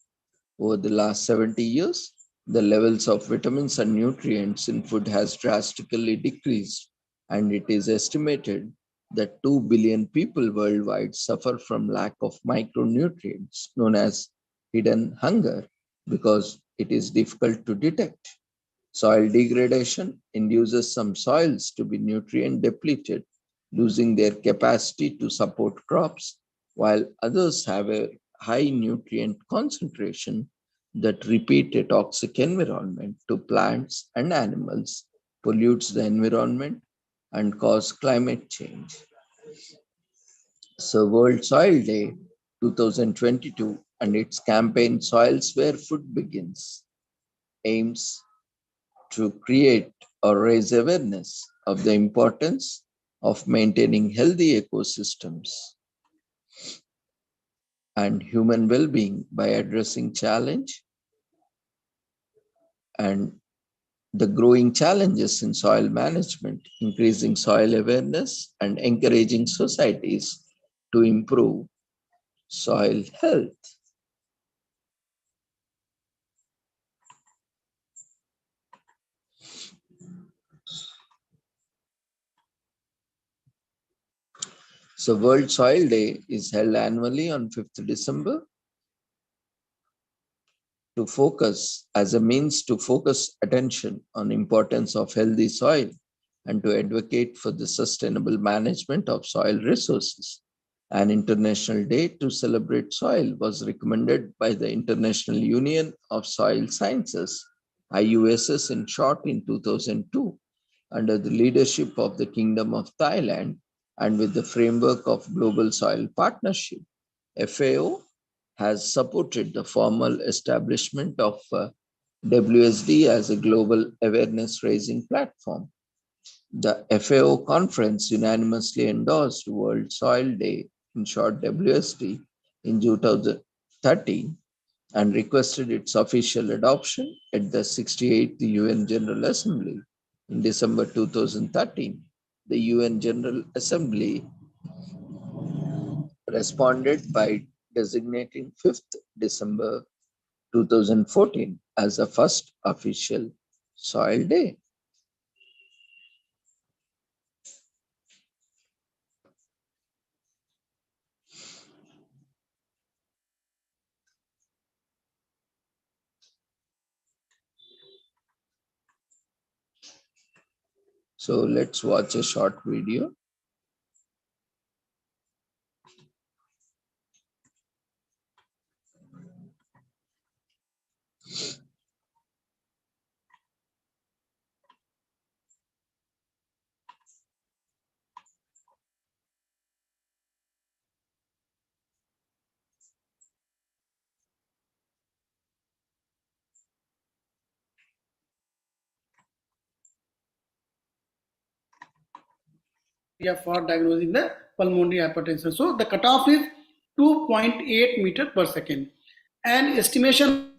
Over the last 70 years, the levels of vitamins and nutrients in food has drastically decreased, and it is estimated that 2 billion people worldwide suffer from lack of micronutrients known as hidden hunger because it is difficult to detect. Soil degradation induces some soils to be nutrient depleted, losing their capacity to support crops, while others have a high nutrient concentration that repeat a toxic environment to plants and animals, pollutes the environment, and cause climate change. So World Soil Day 2022 and its campaign Soils Where Food Begins aims to create or raise awareness of the importance of maintaining healthy ecosystems and human well-being by addressing challenge and the growing challenges in soil management, increasing soil awareness, and encouraging societies to improve soil health. So World Soil Day is held annually on 5th December to focus as a means to focus attention on importance of healthy soil and to advocate for the sustainable management of soil resources. An international day to celebrate soil was recommended by the International Union of Soil Sciences, IUSS in short, in 2002, under the leadership of the Kingdom of Thailand and with the framework of Global Soil Partnership. FAO has supported the formal establishment of WSD as a global awareness raising platform. The FAO conference unanimously endorsed World Soil Day, in short WSD, in 2013 and requested its official adoption at the 68th UN General Assembly in December 2013. The UN General Assembly responded by designating 5th December 2014 as the first official Soil Day. So let's watch a short video. For diagnosing the pulmonary hypertension. So the cutoff is 2.8 meter per second. And estimation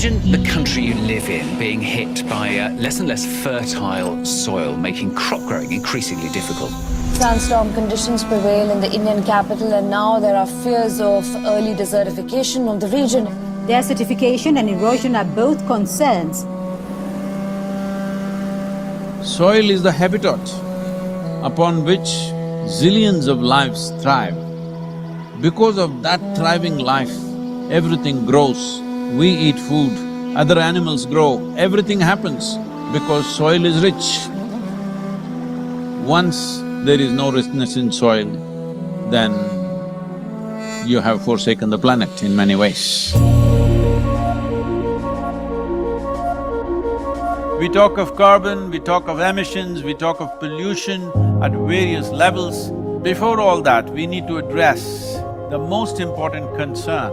Imagine the country you live in being hit by less and less fertile soil, making crop growing increasingly difficult. Sandstorm conditions prevail in the Indian capital, and now there are fears of early desertification of the region. Desertification and erosion are both concerns. Soil is the habitat upon which zillions of lives thrive. Because of that thriving life, everything grows. We eat food, other animals grow, everything happens because soil is rich. Once there is no richness in soil, then you have forsaken the planet in many ways. We talk of carbon, we talk of emissions, we talk of pollution at various levels. Before all that, we need to address the most important concern,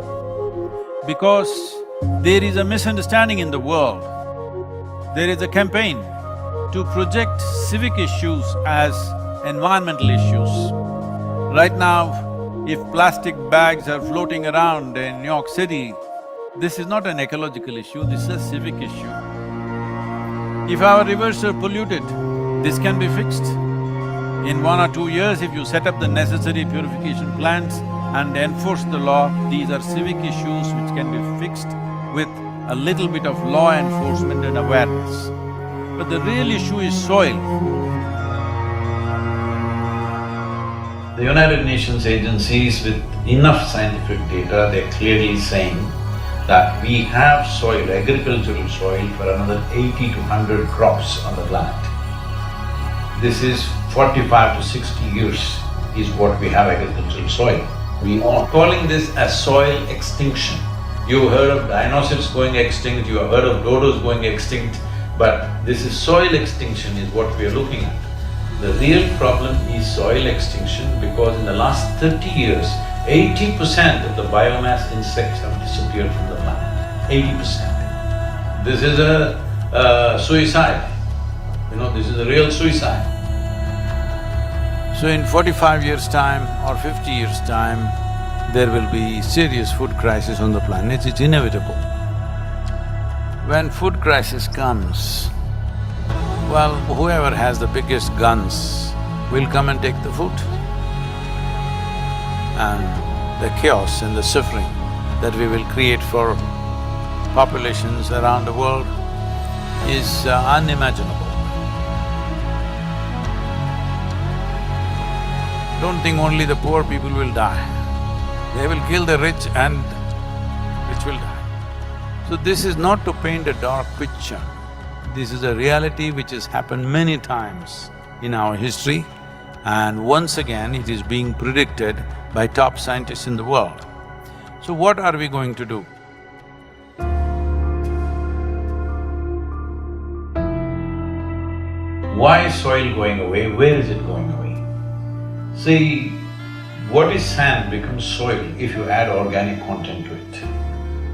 because there is a misunderstanding in the world. There is a campaign to project civic issues as environmental issues. Right now, if plastic bags are floating around in New York City, this is not an ecological issue, this is a civic issue. If our rivers are polluted, this can be fixed. In 1 or 2 years, if you set up the necessary purification plants and enforce the law, these are civic issues which can be fixed with a little bit of law enforcement and awareness. But the real issue is soil. The United Nations agencies with enough scientific data, they're clearly saying that we have soil, agricultural soil, for another 80 to 100 crops on the planet. This is 45 to 60 years is what we have agricultural soil. We are calling this as soil extinction. You've heard of dinosaurs going extinct, you have heard of dodos going extinct, but this is soil extinction is what we are looking at. The real problem is soil extinction because in the last 30 years, 80% of the biomass insects have disappeared from the planet, 80%. This is a suicide, this is a real suicide. So in 45 years' time or 50 years' time, there will be serious food crisis on the planet, it's inevitable. When food crisis comes, well, whoever has the biggest guns will come and take the food. And the chaos and the suffering that we will create for populations around the world is unimaginable. Don't think only the poor people will die. They will kill the rich and rich will die. So this is not to paint a dark picture. This is a reality which has happened many times in our history, and once again it is being predicted by top scientists in the world. So what are we going to do? Why is soil going away? Where is it going away? See, what is sand becomes soil if you add organic content to it.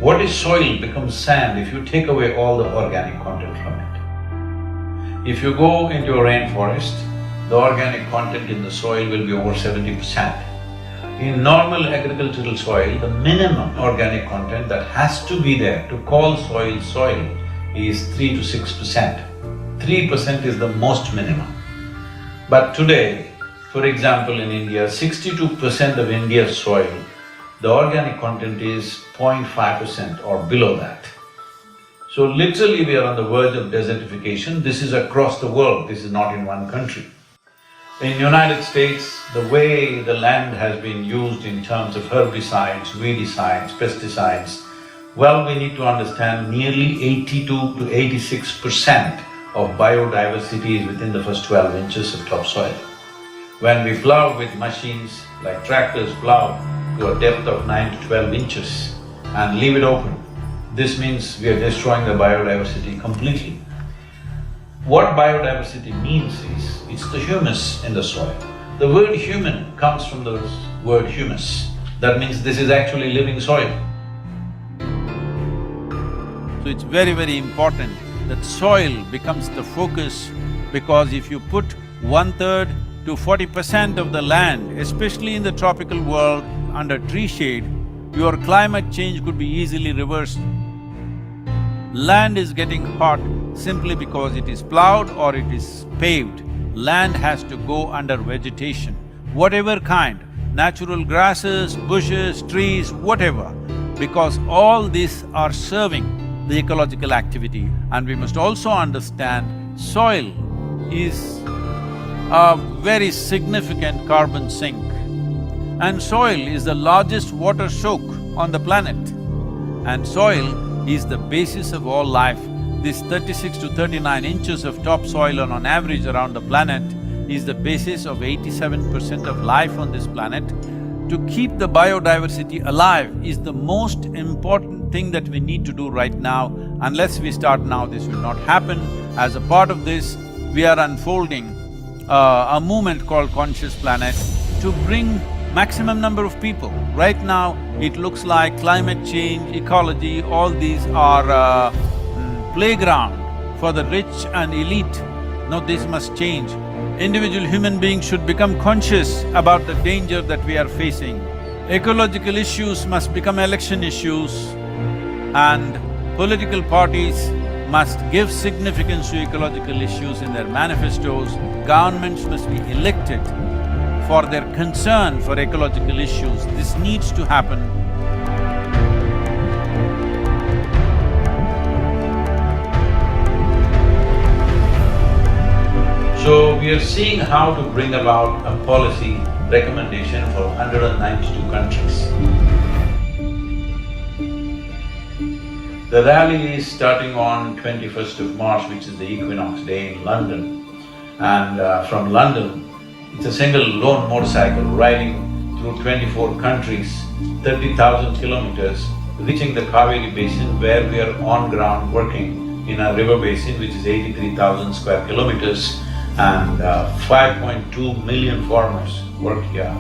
What is soil becomes sand if you take away all the organic content from it. If you go into a rainforest, the organic content in the soil will be over 70%. In normal agricultural soil, the minimum organic content that has to be there to call soil soil is 3 to 6%. 3% is the most minimum. But today, for example, in India, 62% of India's soil, the organic content is 0.5% or below that. So literally we are on the verge of desertification. This is across the world, this is not in one country. In United States, the way the land has been used in terms of herbicides, weedicides, pesticides, well, we need to understand nearly 82 to 86% of biodiversity is within the first 12 inches of topsoil. When we plow with machines like tractors plow to a depth of 9 to 12 inches and leave it open, this means we are destroying the biodiversity completely. What biodiversity means is, it's the humus in the soil. The word human comes from the word humus. That means this is actually living soil. So it's very, very important that soil becomes the focus, because if you put 1/3 to 40% of the land, especially in the tropical world, under tree shade, your climate change could be easily reversed. Land is getting hot simply because it is plowed or it is paved. Land has to go under vegetation, whatever kind, natural grasses, bushes, trees, whatever, because all these are serving the ecological activity. And we must also understand soil is a very significant carbon sink. And soil is the largest water soak on the planet. And soil is the basis of all life. This 36 to 39 inches of topsoil on average around the planet is the basis of 87% of life on this planet. To keep the biodiversity alive is the most important thing that we need to do right now. Unless we start now, this will not happen. As a part of this, we are unfolding a movement called Conscious Planet to bring maximum number of people. Right now, it looks like climate change, ecology, all these are playground for the rich and elite. No, this must change. Individual human beings should become conscious about the danger that we are facing. Ecological issues must become election issues, and political parties must give significance to ecological issues in their manifestos. Governments must be elected for their concern for ecological issues. This needs to happen. So we are seeing how to bring about a policy recommendation for 192 countries. The rally is starting on 21st of March, which is the equinox day in London. And from London, it's a single lone motorcycle riding through 24 countries, 30,000 kilometers, reaching the Kaveri Basin where we are on ground working in a river basin which is 83,000 square kilometers, and 5.2 million farmers work here.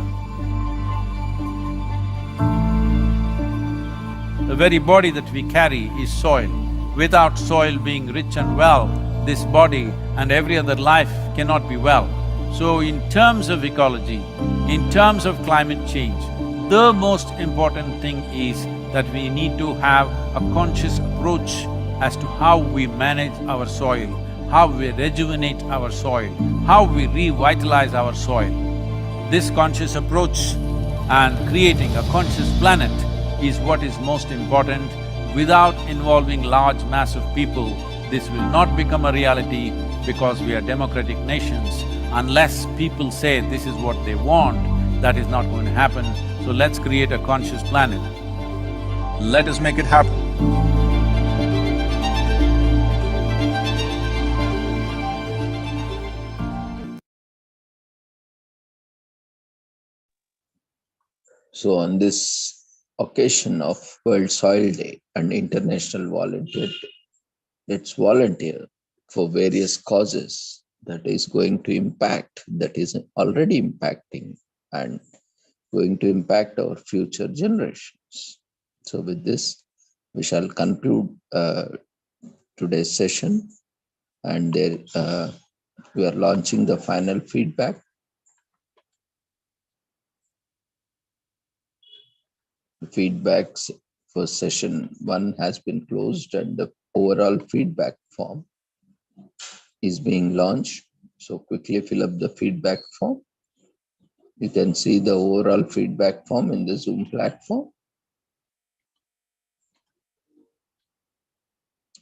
The very body that we carry is soil. Without soil being rich and well, this body and every other life cannot be well. So in terms of ecology, in terms of climate change, the most important thing is that we need to have a conscious approach as to how we manage our soil, how we rejuvenate our soil, how we revitalize our soil. This conscious approach and creating a conscious planet is what is most important. Without involving large mass of people, this will not become a reality because we are democratic nations. Unless people say this is what they want, that is not going to happen. So let's create a conscious planet. Let us make it happen. So on this occasion of World Soil Day and International Volunteer Day, let's volunteer for various causes that is going to impact, that is already impacting and going to impact our future generations. So with this, we shall conclude today's session, and there we are launching the final feedback. The feedbacks for session 1 has been closed and the overall feedback form is being launched. So quickly fill up the feedback form. You can see the overall feedback form in the Zoom platform.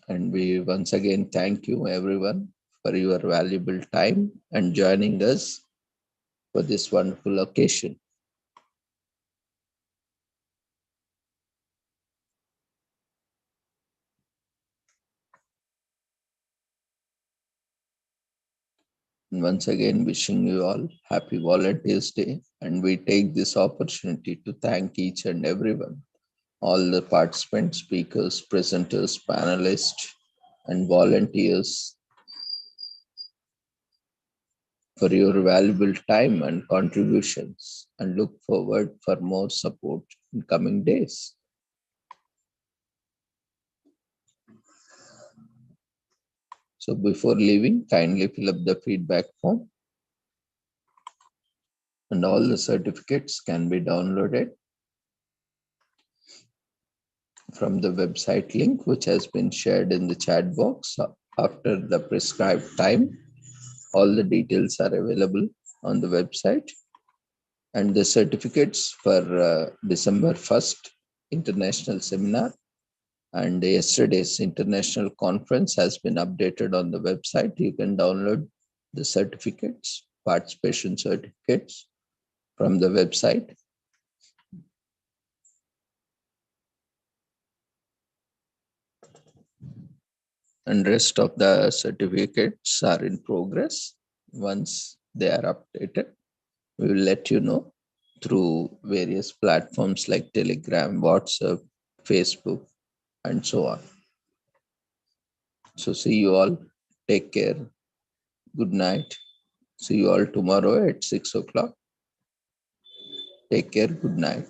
And we once again thank you everyone for your valuable time and joining us for this wonderful occasion. And once again, wishing you all happy Volunteers Day. And we take this opportunity to thank each and everyone, all the participants, speakers, presenters, panelists, and volunteers for your valuable time and contributions, and look forward for more support in coming days. So before leaving, kindly fill up the feedback form, and all the certificates can be downloaded from the website link, which has been shared in the chat box after the prescribed time. All the details are available on the website. And the certificates for December 1st international seminar and yesterday's international conference has been updated on the website. You can download the certificates, participation certificates from the website. And rest of the certificates are in progress. Once they are updated, we will let you know through various platforms like Telegram, WhatsApp, Facebook, and so on. So see you all. Take care. Good night. See you all tomorrow at 6 o'clock. Take care. Good night.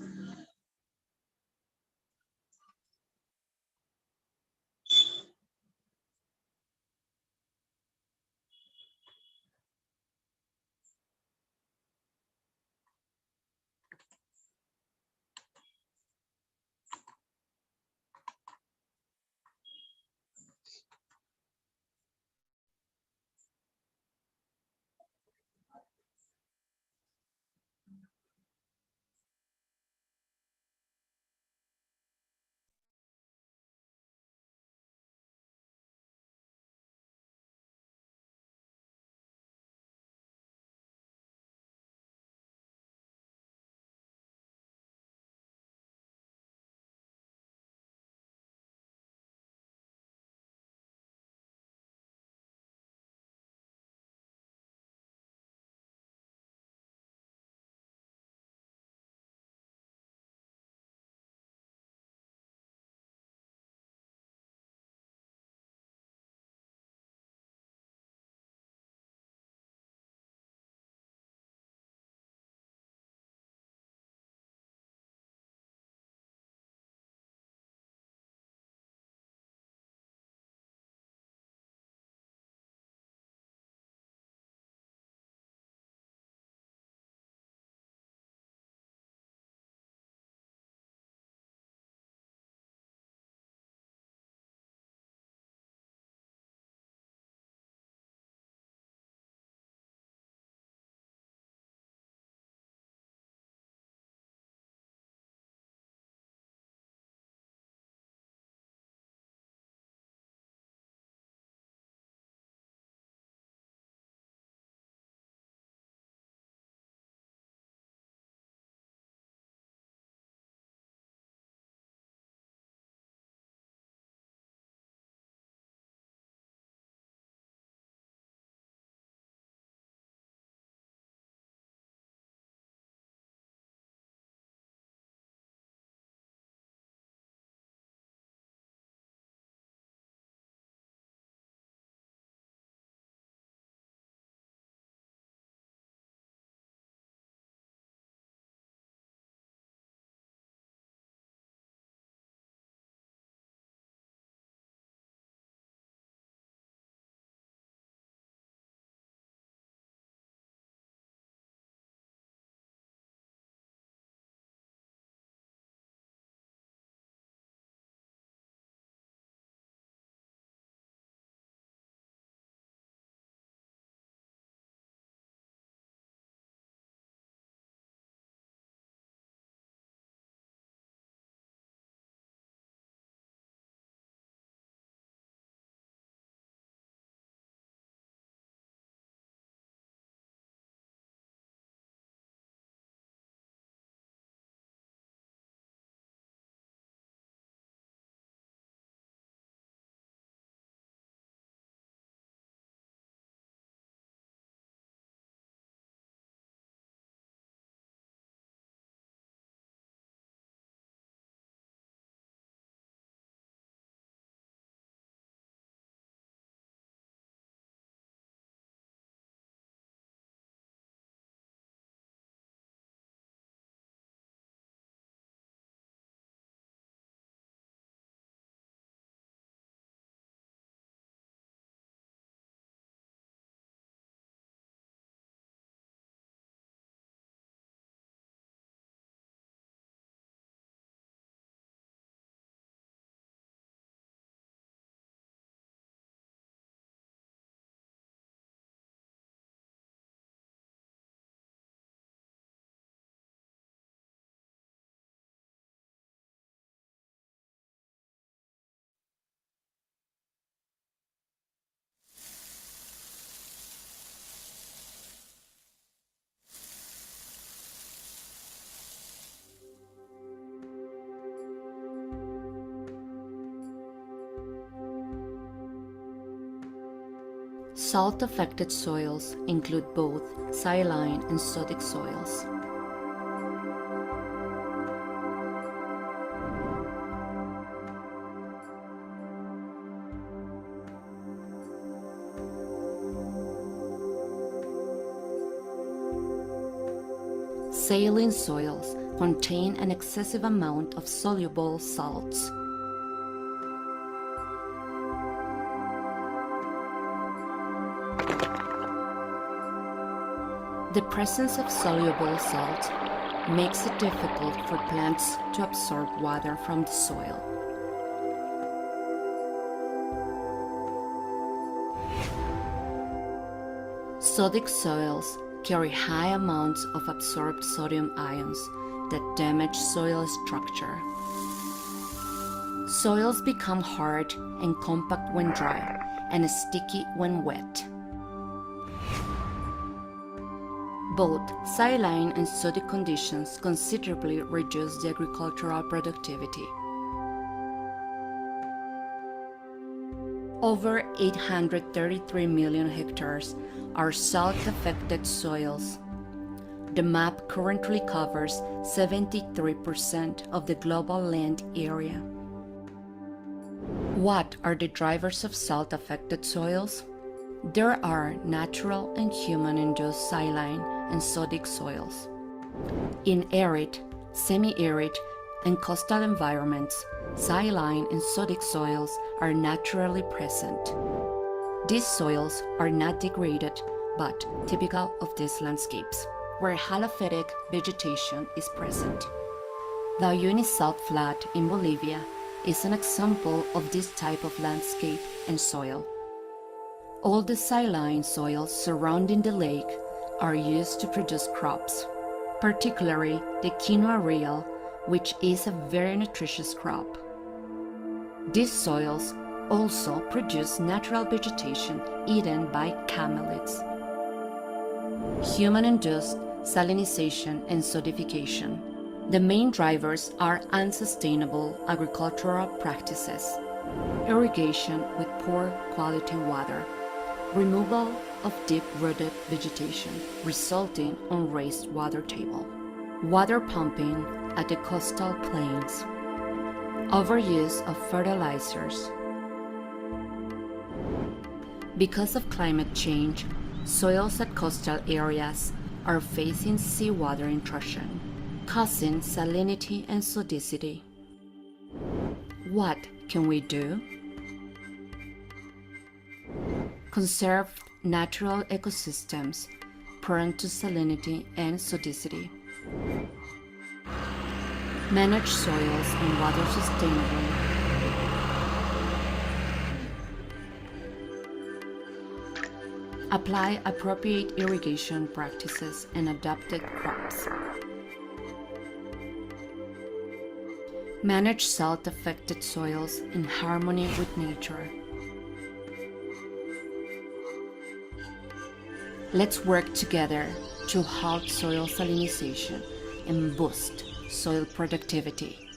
Salt-affected soils include both saline and sodic soils. Saline soils contain an excessive amount of soluble salts. The presence of soluble salt makes it difficult for plants to absorb water from the soil. Sodic soils carry high amounts of absorbed sodium ions that damage soil structure. Soils become hard and compact when dry and sticky when wet. Both saline and sodic conditions considerably reduce the agricultural productivity. Over 833 million hectares are salt-affected soils. The map currently covers 73% of the global land area. What are the drivers of salt-affected soils? There are natural and human-induced saline and sodic soils. In arid, semi-arid, and coastal environments, saline and sodic soils are naturally present. These soils are not degraded, but typical of these landscapes, where halophytic vegetation is present. The Uyuni Salt Flat in Bolivia is an example of this type of landscape and soil. All the saline soils surrounding the lake are used to produce crops, particularly the quinoa reel, which is a very nutritious crop. These soils also produce natural vegetation eaten by camelids. Human-induced salinization and sodification. The main drivers are unsustainable agricultural practices, irrigation with poor quality water, removal of deep-rooted vegetation resulting on raised water table, water pumping at the coastal plains, overuse of fertilizers. Because of climate change, soils at coastal areas are facing seawater intrusion, causing salinity and sodicity. What can we do? Conserve natural ecosystems prone to salinity and sodicity. Manage soils and water sustainably. Apply appropriate irrigation practices and adapted crops. Manage salt-affected soils in harmony with nature. Let's work together to halt soil salinization and boost soil productivity.